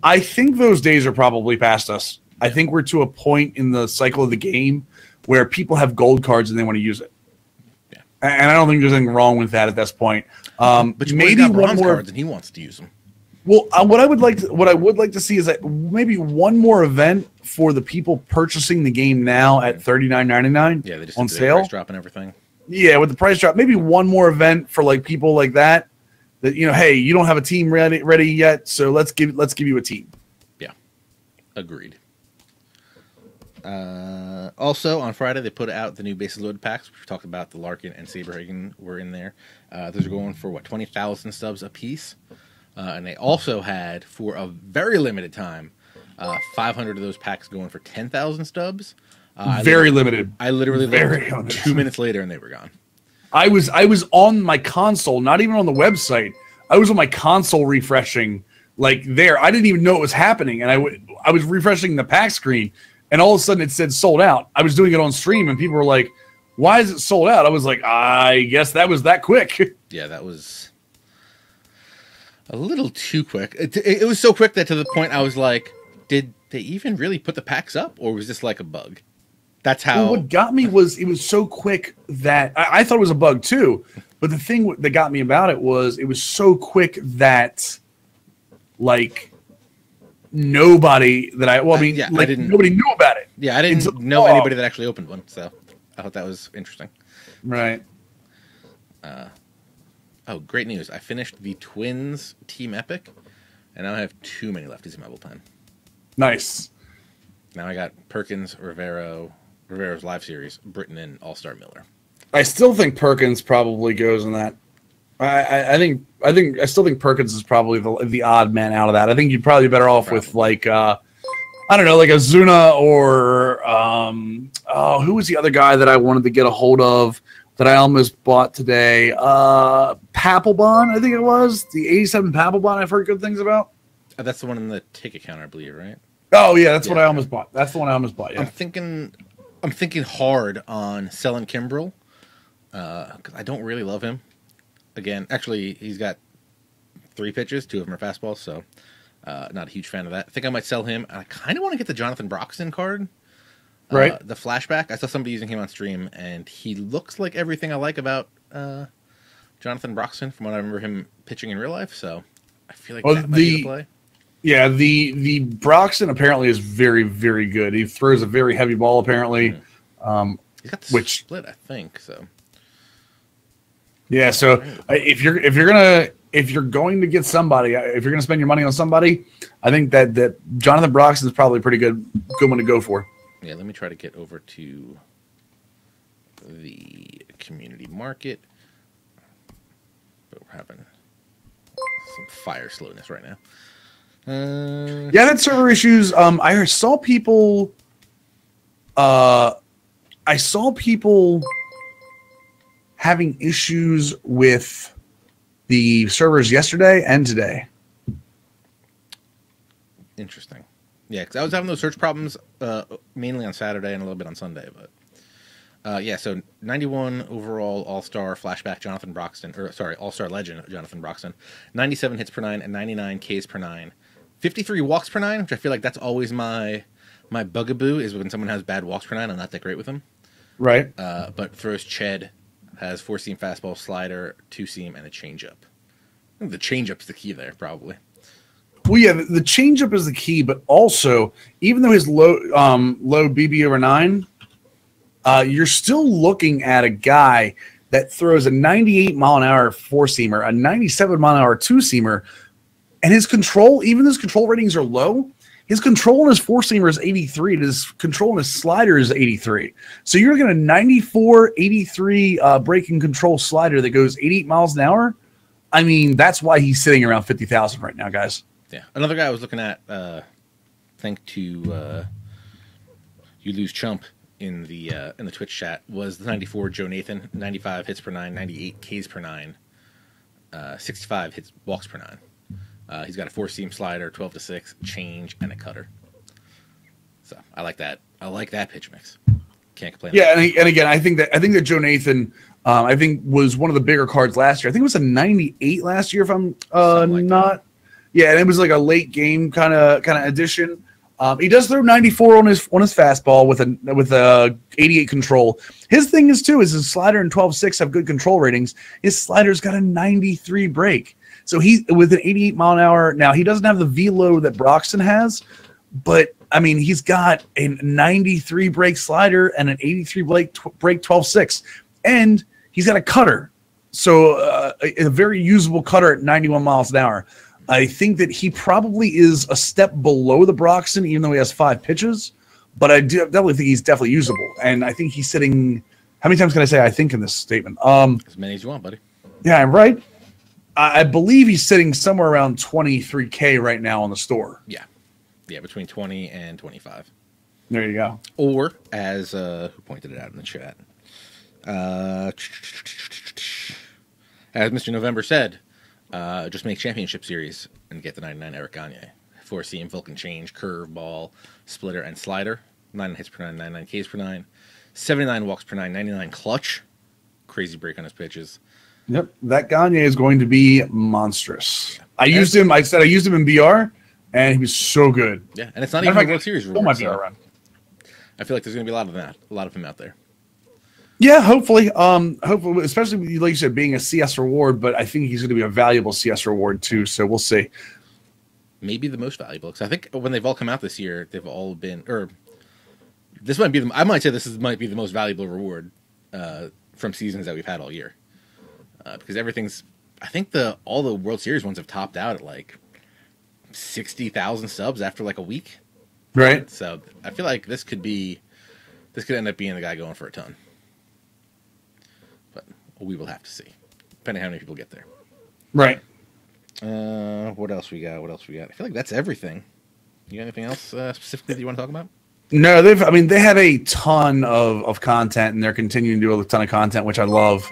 I think those days are probably past us. I think we're to a point in the cycle of the game where people have gold cards and they want to use it. Yeah. And I don't think there's anything wrong with that at this point. But maybe got one more cards and he wants to use them. Well, what I would like to see is that maybe one more event for the people purchasing the game now at $39.99. Yeah, they just on did sale. Price drop and everything. Yeah, with the price drop, maybe one more event for like people like that. That hey, you don't have a team ready yet, so let's give you a team. Yeah, agreed. Also on Friday they put out the new bases loaded packs. We talked about the Larkin and Saberhagen were in there. Those are going for 20,000 stubs a piece. And they also had, for a very limited time, 500 of those packs going for 10,000 stubs. Very limited. I literally looked 2 minutes later and they were gone. I was on my console, not even on the website. I was on my console refreshing, like there. I didn't even know it was happening, and I was refreshing the pack screen, and all of a sudden it said sold out. I was doing it on stream, and people were like, "Why is it sold out?" I was like, "I guess that was that quick." Yeah, that was a little too quick. It was so quick that to the point I was like, did they even really put the packs up, or was this like a bug? That's how. Well, what got me was it was so quick that I thought it was a bug too. But the thing that got me about it was so quick that, like, nobody that nobody knew about it. Yeah, I didn't know anybody that actually opened one, so I thought that was interesting. Right. Oh, great news! I finished the Twins Team Epic, and now I have too many lefties in my bullpen. Nice. Now I got Perkins, Rivero's live series, Britton, and All-Star Miller. I still think Perkins probably goes in that. I still think Perkins is probably the odd man out of that. I think you'd probably be better off with like I don't know, like a Zuna or who was the other guy that I wanted to get a hold of that I almost bought today? Papelbon, I think it was the 87 Papelbon. I've heard good things about. That's the one in the ticket counter, I believe, right? Oh yeah, that's what I almost bought. That's the one I almost bought. Yeah, I'm thinking hard on selling Kimbrel because I don't really love him. Again, actually, he's got 3 pitches, 2 of them are fastballs, so not a huge fan of that. I think I might sell him. I kind of want to get the Jonathan Broxton card. Right. The flashback. I saw somebody using him on stream, and he looks like everything I like about Jonathan Broxton from what I remember him pitching in real life, so I feel like that might be the play. Yeah, the Broxton apparently is very, very good. He throws a very heavy ball, apparently. He's got the split, I think, so. Yeah, so if you're going to get somebody, if you're going to spend your money on somebody, I think that Jonathan Broxton is probably a pretty good one to go for. Yeah, let me try to get over to the community market. But we're having some fire slowness right now. Yeah, that server issues. I saw people having issues with the servers yesterday and today. Interesting. Yeah, because I was having those search problems mainly on Saturday and a little bit on Sunday. But yeah, so 91 overall All-Star flashback Jonathan Broxton, All-Star legend Jonathan Broxton, 97 hits per 9 and 99 Ks per 9, 53 walks per 9, which I feel like that's always my bugaboo is when someone has bad walks per 9. I'm not that great with them. Right. But throws Ched, has 4-seam fastball, slider, 2-seam, and a changeup. I think the changeup's the key there, probably. Well, yeah, the changeup is the key, but also, even though his low BB over 9, you're still looking at a guy that throws a 98-mile-an-hour 4-seamer, a 97-mile-an-hour 2-seamer, and his control, even though his control ratings are low, his control in his 4-seamer is 83, and his control in his slider is 83. So you're looking at a 94, 83 breaking control slider that goes 88 miles an hour. I mean, that's why he's sitting around 50,000 right now, guys. Yeah. Another guy I was looking at, thanks to You Lose Chump in the Twitch chat, was the 94 Joe Nathan, 95 hits per 9, 98 Ks per 9, 65 hits walks per 9. He's got a 4-seam slider, 12-6, change, and a cutter. So I like that. I like that pitch mix. Can't complain. Yeah, and again, I think that Joe Nathan, was one of the bigger cards last year. I think it was a 98 last year, if I'm not. Yeah, and it was like a late game kind of addition. He does throw 94 on his fastball with a 88 control. His thing is his slider and 12-6 have good control ratings. His slider's got a 93 break. So he with an 88 mile an hour. Now he doesn't have the velo that Broxton has, but I mean he's got a 93 break slider and an 83 break 12-6, and he's got a cutter. So a very usable cutter at 91 miles an hour. I think that he probably is a step below the Broxton, even though he has 5 pitches. But I definitely think he's definitely usable. And I think he's sitting – how many times can I say I think in this statement? As many as you want, buddy. Yeah, I'm right. I believe he's sitting somewhere around 23K right now on the store. Yeah. Yeah, between 20 and 25. There you go. Or, as who pointed it out in the chat, as Mr. November said, just make championship series and get the 99 Eric Gagne. 4-seam, Vulcan change, curve, ball, splitter, and slider. 99 hits per 9, 99 Ks per 9, 79 walks per 9, 99 clutch. Crazy break on his pitches. Yep, that Gagne is going to be monstrous. I used him in BR, and he was so good. Yeah, and it's not even a World Series reward. My BR run. I feel like there's going to be a lot of him out there. Yeah, hopefully. Hopefully, especially like you said, being a CS reward, but I think he's going to be a valuable CS reward too. So we'll see. Maybe the most valuable, because I think when they've all come out this year, they've all been, or this might be I might say might be the most valuable reward from seasons that we've had all year, because everything's. I think all the World Series ones have topped out at like 60,000 subs after like a week. Right. So I feel like this could end up being the guy going for a ton. But we will have to see, depending on how many people get there. Right. What else we got? I feel like that's everything. You got anything else specifically that you want to talk about? No, they have a ton of content, and they're continuing to do a ton of content, which I love.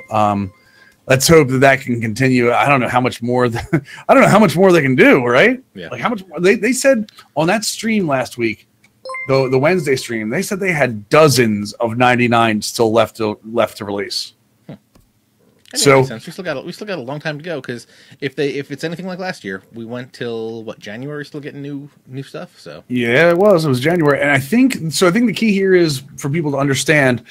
Let's hope that can continue. I don't know how much more. I don't know how much more they can do. Right? Yeah. Like how much more, they said on that stream last week, the Wednesday stream, they said they had dozens of 99 still left to release. So we still got a long time to go, because if it's anything like last year, we went till January, still getting new stuff. So yeah, it was January, and I think the key here is for people to understand.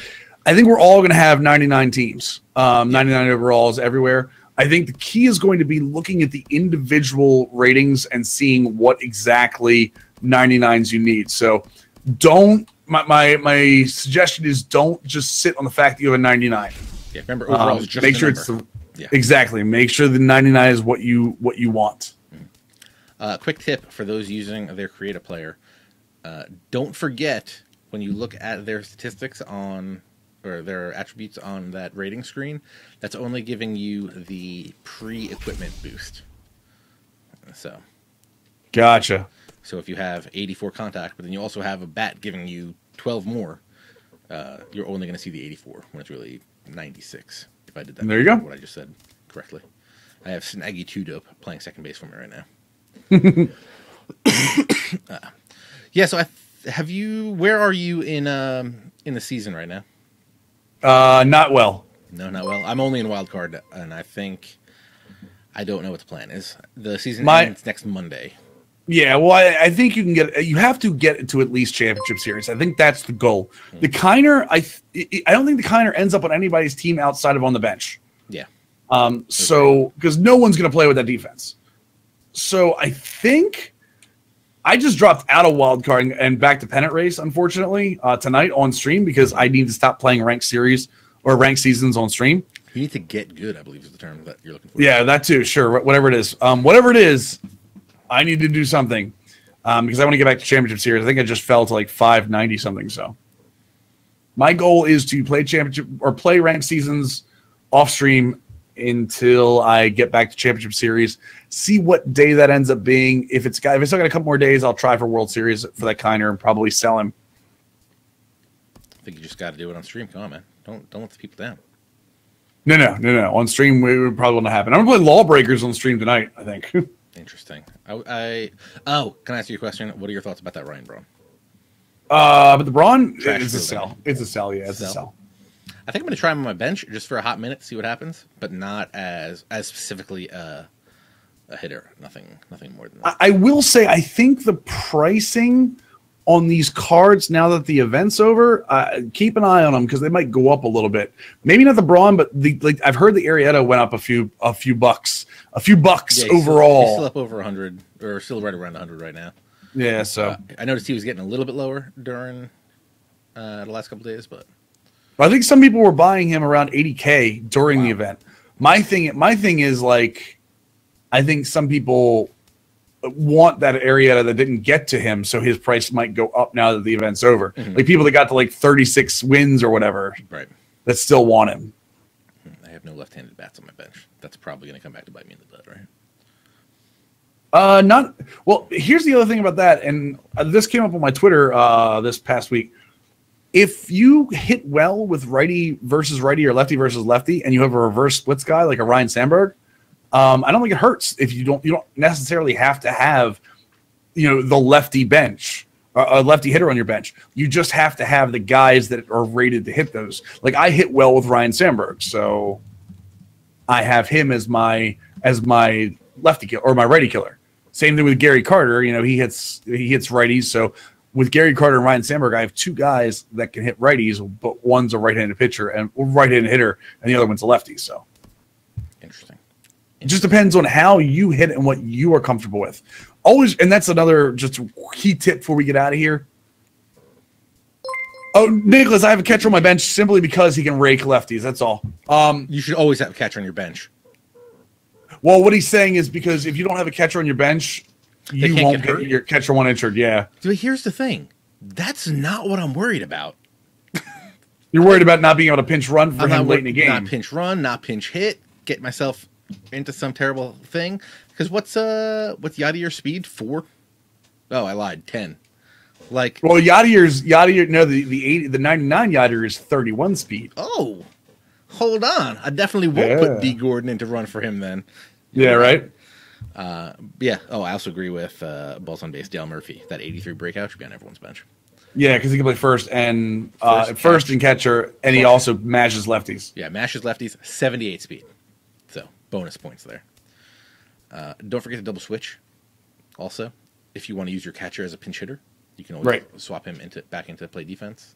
I think we're all going to have 99 teams, 99 overalls everywhere. I think the key is going to be looking at the individual ratings and seeing what exactly 99s you need. So my suggestion is don't just sit on the fact that you have a 99. Yeah, remember overall is just make sure number. Exactly. Make sure the 99 is what you want. Quick tip for those using their Create a Player: don't forget when you look at their statistics or their attributes on that rating screen, that's only giving you the pre-equipment boost. So, gotcha. So if you have 84 contact, but then you also have a bat giving you 12 more, you're only going to see the 84 when it's really 96. If I did that, there you go. What I just said correctly. I have Snaggy 2-Dope playing second base for me right now. Yeah. So where are you in the season right now? Not well. No, not well. I'm only in wild card, and I don't know what the plan is. The season ends next Monday. Yeah, well, I think you have to get to at least championship series. I think that's the goal. Mm-hmm. The Kiner, I don't think the Kiner ends up on anybody's team outside of on the bench. Yeah. So because no one's going to play with that defense. So I think I just dropped out of wild card and back to pennant race, unfortunately, tonight on stream, because I need to stop playing ranked series or ranked seasons on stream. You need to get good, I believe is the term that you're looking for. Yeah, that too. Sure, whatever it is. Whatever it is, I need to do something because I want to get back to championship series. I think I just fell to like 590 something. So my goal is to play championship or play ranked seasons off stream until I get back to championship series. See what day that ends up being. If it's still got a couple more days, I'll try for World Series for that Kiner and probably sell him. I think you just got to do it on stream. Come on, man. Don't let the people down. No. On stream, it probably won't happen. I'm going to play Lawbreakers on stream tonight, I think. Interesting. Can I ask you a question? What are your thoughts about that Ryan Braun? But the Braun is a sell. It's a sell. Yeah, it's a sell. I think I'm going to try him on my bench just for a hot minute to see what happens, but not as specifically a hitter. Nothing more than that. I will say I think the pricing on these cards now that the event's over, keep an eye on them because they might go up a little bit. Maybe not the Braun, but I've heard the Arrieta went up a few bucks. A few bucks overall. He's still up over 100, or still right around 100 right now. Yeah, so I noticed he was getting a little bit lower during the last couple days, but I think some people were buying him around 80K during the event. My thing is like, I think some people want that Arrieta that didn't get to him, so his price might go up now that the event's over. Mm-hmm. Like people that got to like 36 wins or whatever, right? That still want him. I have no left-handed bats on my bench. That's probably going to come back to bite me in the butt, right? Not well. Here's the other thing about that, and this came up on my Twitter this past week. If you hit well with righty versus righty or lefty versus lefty, and you have a reverse splits guy like a Ryan Sandberg, I don't think it hurts if you don't necessarily have to have, the lefty bench. a lefty hitter on your bench. You just have to have the guys that are rated to hit those. Like I hit well with Ryan Sandberg, so I have him as my lefty killer or my righty killer. Same thing with Gary Carter. You know, he hits righties. So with Gary Carter and Ryan Sandberg, I have two guys that can hit righties, but one's a right-handed pitcher and right-handed hitter, and the other one's a lefty. So interesting. It just depends on how you hit it and what you are comfortable with. Always, and that's another just key tip before we get out of here. Oh, Nicholas, I have a catcher on my bench simply because he can rake lefties. That's all. You should always have a catcher on your bench. Well, what he's saying is because if you don't have a catcher on your bench, you won't get your catcher one injured. Yeah. But here's the thing. That's not what I'm worried about. You're worried about not being able to pinch run for him late in the game. Not pinch run, not pinch hit, get myself into some terrible thing. Because what's Yadier speed? 4? Oh, I lied. 10. Like, well, Yadier. No, the 99 Yadier is 31 speed. Oh, hold on. I definitely won't put D Gordon into run for him then. Yeah, right. Yeah. Oh, I also agree with balls on base. Dale Murphy. That 83 breakout should be on everyone's bench. Yeah, because he can play first and catcher, and he also mashes lefties. Yeah, mashes lefties. 78 speed. So bonus points there. Don't forget to double switch. Also, if you want to use your catcher as a pinch hitter, you can always swap him back into play defense.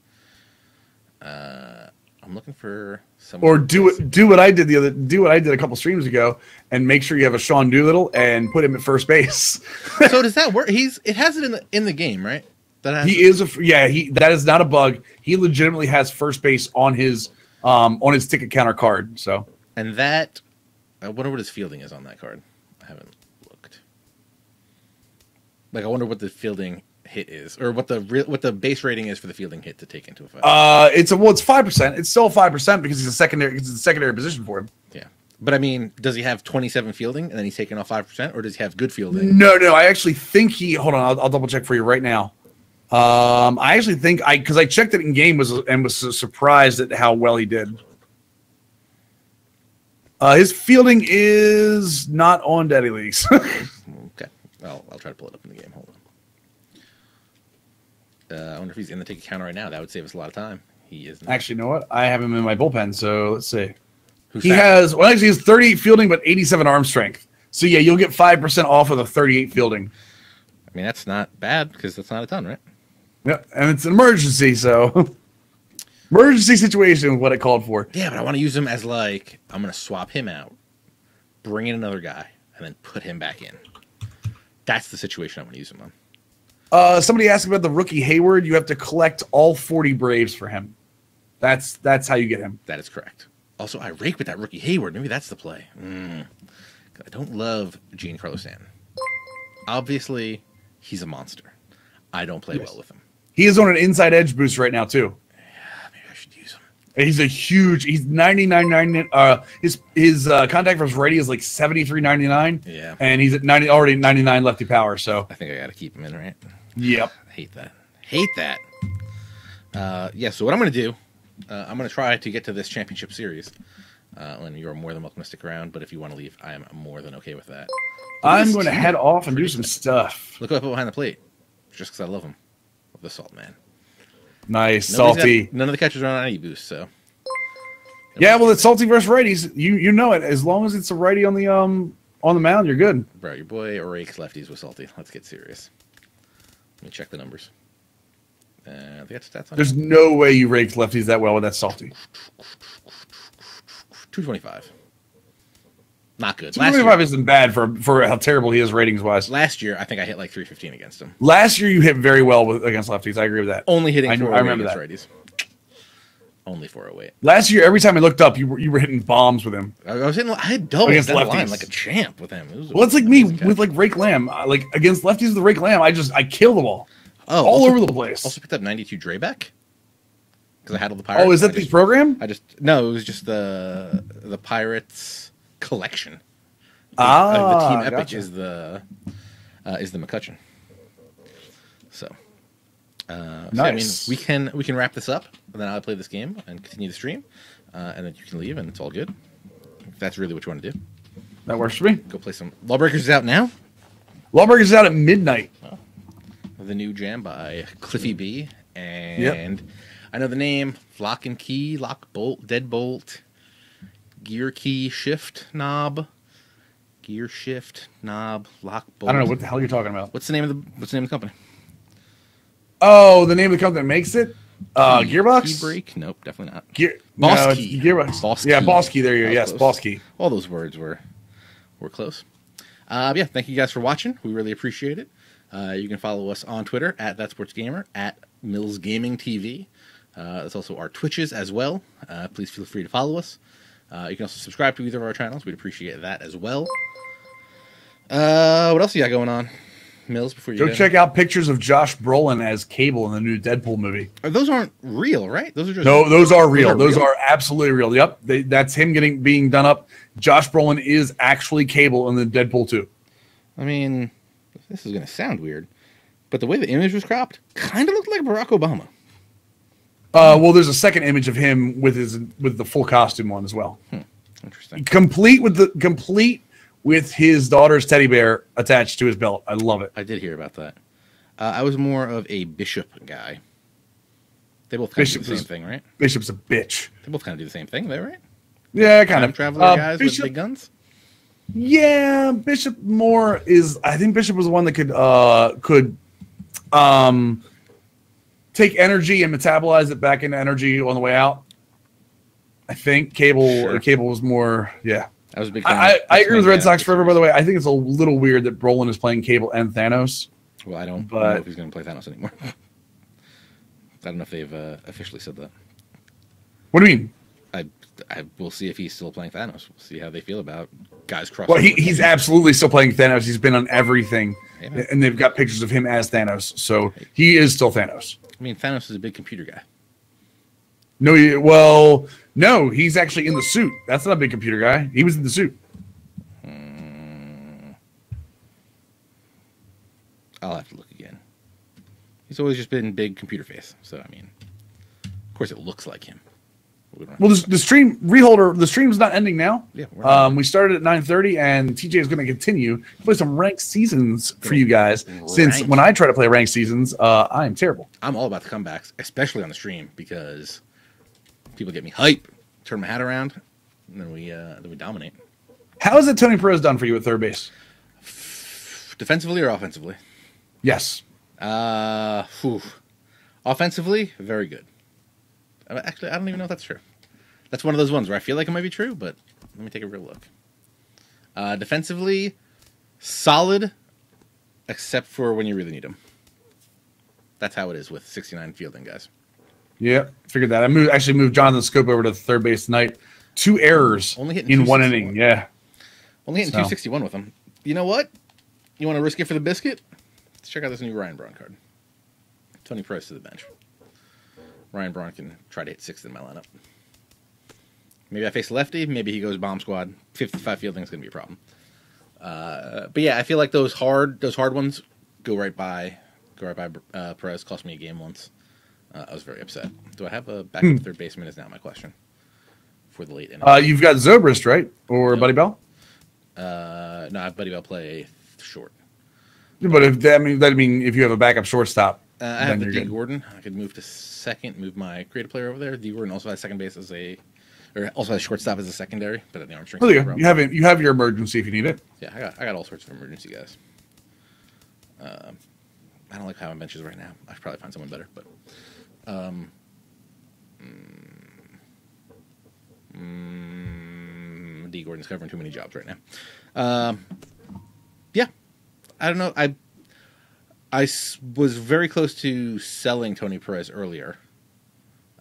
I'm looking for some. Or do what I did a couple streams ago, and make sure you have a Sean Doolittle and put him at first base. So does that work? It has it in the game, right? That is not a bug. He legitimately has first base on his ticket counter card. So and that, I wonder what his fielding is on that card. I haven't looked. Like, I wonder what the fielding hit is, or what the base rating is for the fielding hit to take into effect. It's 5%. It's still 5% because it's a secondary position for him. Yeah, but I mean, does he have 27 fielding and then he's taking off 5%, or does he have good fielding? No. I actually think hold on. I'll double check for you right now. I actually think because I checked it in game was surprised at how well he did. His fielding is not on Daddy Leagues. Okay. Well, I'll try to pull it up in the game. Hold on. I wonder if he's in the ticket counter right now. That would save us a lot of time. He isn't. Actually, you know what? I have him in my bullpen, so let's see. He has 38 fielding, but 87 arm strength. So, yeah, you'll get 5% off of the 38 fielding. I mean, that's not bad because that's not a ton, right? Yeah, and it's an emergency, so... Emergency situation is what it called for. Yeah, but I want to use him as, like, I'm going to swap him out, bring in another guy, and then put him back in. That's the situation I want to use him on. Somebody asked about the rookie Hayward. You have to collect all 40 Braves for him. That's how you get him. That is correct. Also, I rake with that rookie Hayward. Maybe that's the play. I don't love Giancarlo Stanton. Obviously, he's a monster. I don't play well with him. He is on an inside edge boost right now, too. He's 99.99. His contact versus righty is like 73.99. Yeah, and he's at 99 lefty power. So I think I got to keep him in, right? Yep. I hate that. Yeah. So what I'm going to do, I'm going to try to get to this championship series. And you are more than welcome to stick around. But if you want to leave, I am more than okay with that. I'm going to head off and do some stuff. Look what I put behind the plate, just because I love him. Love the Salt Man. Nice, salty. None of the catchers are on any boost, so. Yeah, well, it's salty versus righties. You know it. As long as it's a righty on the mound, you're good. Bro, your boy rakes lefties with salty. Let's get serious. Let me check the numbers. They got stats on. There's no way you raked lefties that well with that salty. 225. Not good. 225 isn't bad for how terrible he is ratings wise. Last year, I think I hit like 315 against him. Last year, you hit very well against lefties. I agree with that. Only hitting 408 against righties. Only 408. Last year, every time I looked up, you were hitting bombs with him. I had doubles against lefties line like a champ with him. Well, it's like me with like Rake Lamb. Like against lefties with the Rake Lamb, I kill the ball. Oh, all over the place. Also picked up 92 Drebeck because I had all the Pirates. Oh, is that the program? No, it was just the Pirates collection. The team epic gotcha. is the McCutcheon. So, nice. So, I mean, we can wrap this up, and then I'll play this game and continue the stream, and then you can leave, and it's all good. If that's really what you want to do. That works for me. Go play some. Lawbreakers is out now. Lawbreakers is out at midnight. Oh. the new jam by Cliffy B. And I know the name Lock and Key, Lock Bolt, Deadbolt, Gear Key Shift Knob, Gear Shift Knob, Lock Bolt. I don't know what the hell you're talking about. What's the name of the company? Oh, the name of the company that makes it? Gearbox? Key Break? Nope, definitely not. Boss Key. Gearbox. Boss Key. Boss Key. There you go. Yes, close. Boss Key. All those words were close. Thank you guys for watching. We really appreciate it. You can follow us on Twitter at ThatSportsGamer, at Mills Gaming TV. That's also our Twitches as well. Please feel free to follow us. You can also subscribe to either of our channels. We'd appreciate that as well. What else you got going on, Mills? Before you go check out pictures of Josh Brolin as Cable in the new Deadpool movie. Those aren't real, right? Those are just those are real. Those are absolutely real. Yep, that's him being done up. Josh Brolin is actually Cable in the Deadpool 2. I mean, this is going to sound weird, but the way the image was cropped kind of looked like Barack Obama. Well, there's a second image of him with the full costume on as well. Interesting. Complete with his daughter's teddy bear attached to his belt. I love it. I did hear about that. I was more of a Bishop guy. They both kind of do the same thing, right? Bishop's a bitch. They both kind of do the same thing, though, right? Yeah, kind of. Traveler guys with big guns? Yeah, Bishop more is. I think Bishop was the one that could take energy and metabolize it back into energy on the way out. I think Cable was more. Yeah, I was a big fan. I agree with Red Sox Forever. By the way, I think it's a little weird that Brolin is playing Cable and Thanos. Well, I don't know if he's going to play Thanos anymore. I don't know if they've officially said that. What do you mean? We'll see if he's still playing Thanos. We'll see how they feel about guys crossing. Well, he's absolutely still playing Thanos. He's been on everything, and they've got pictures of him as Thanos. So he is still Thanos. I mean, Thanos is a big computer guy. No, he's actually in the suit. That's not a big computer guy. He was in the suit. I'll have to look again. He's always just been big computer face. So, I mean, of course it looks like him. Well, the stream's not ending now. Yeah, we started at 9:30, and TJ is going to continue to play some ranked seasons for you guys. Since when I try to play ranked seasons, I am terrible. I'm all about the comebacks, especially on the stream, because people get me hype, turn my hat around, and then we dominate. How is it Tony Perez done for you at third base? Defensively or offensively? Yes. Offensively, very good. Actually, I don't even know if that's true. That's one of those ones where I feel like it might be true, but let me take a real look. Defensively, solid, except for when you really need them. That's how it is with 69 fielding guys. Yeah, figured that. I actually moved Jonathan Scope over to third base tonight. 2 errors in 1 inning. Yeah. Only hitting 261 with them. You know what? You want to risk it for the biscuit? Let's check out this new Ryan Braun card. Tony Perez to the bench. Ryan Braun can try to hit 6th in my lineup. Maybe I face a lefty. Maybe he goes bomb squad. 55 fielding is going to be a problem. But yeah, I feel like those hard ones go right by Perez. Cost me a game once. I was very upset. Do I have a backup third baseman? Is now my question for the late inning. You've got Zobrist, right, or Buddy Bell? No, I have Buddy Bell play short. But if you have a backup shortstop, I have the D Gordon. I could move to second, move my creative player over there. D Gordon also has second base also has shortstop as a secondary, but at the arm strength. Oh, yeah. You have your emergency if you need it. Yeah, I got all sorts of emergency guys. I don't like having benches right now. I should probably find someone better, but D Gordon's covering too many jobs right now. Yeah, I don't know. I was very close to selling Tony Perez earlier.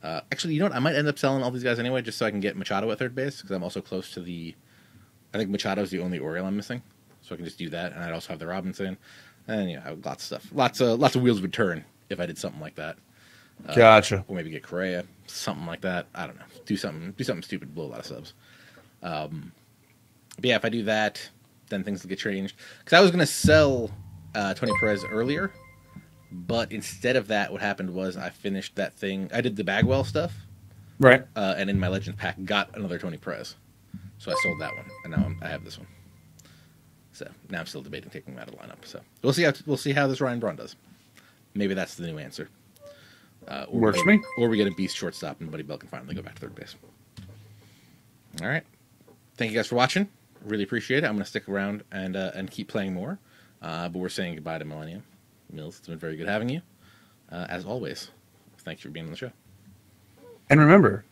Actually, you know what? I might end up selling all these guys anyway, just so I can get Machado at third base, because I'm also close to I think Machado's the only Oriole I'm missing, so I can just do that, and I'd also have the Robinson, and I have lots of stuff. Lots of wheels would turn if I did something like that. Gotcha. Or maybe get Correa, something like that. I don't know. Do something stupid, blow a lot of subs. But yeah, if I do that, then things will get changed. Because I was going to sell Tony Perez earlier, but instead of that, what happened was I finished that thing. I did the Bagwell stuff. Right. And in my Legends pack, got another Tony Perez. So I sold that one, and now I have this one. So now I'm still debating taking him out of the lineup. So we'll see how this Ryan Braun does. maybe that's the new answer. Works for me. Or we get a beast shortstop and Buddy Bell can finally go back to third base. All right. Thank you guys for watching. Really appreciate it. I'm going to stick around and keep playing more. But we're saying goodbye to Millennium. Mills, it's been very good having you. As always, thanks for being on the show. And remember,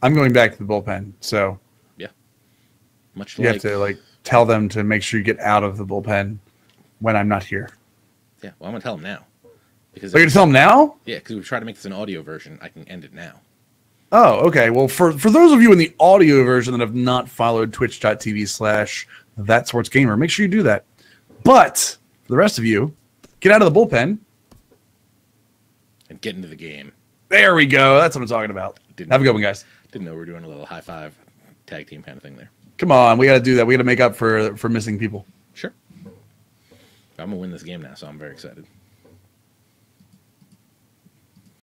I'm going back to the bullpen, so yeah, much you have to tell them to make sure you get out of the bullpen when I'm not here. Yeah, well, I'm going to tell them now. Because you're going to tell them now? Yeah, because we've tried to make this an audio version. I can end it now. Oh, okay. Well, for those of you in the audio version that have not followed twitch.tv/thatsportsgamer, make sure you do that. But for the rest of you, get out of the bullpen. And get into the game. There we go. That's what I'm talking about. Have a good one, guys. Didn't know we were doing a little high five tag team kind of thing there. Come on. We got to do that. We got to make up for missing people. Sure. I'm going to win this game now, so I'm very excited.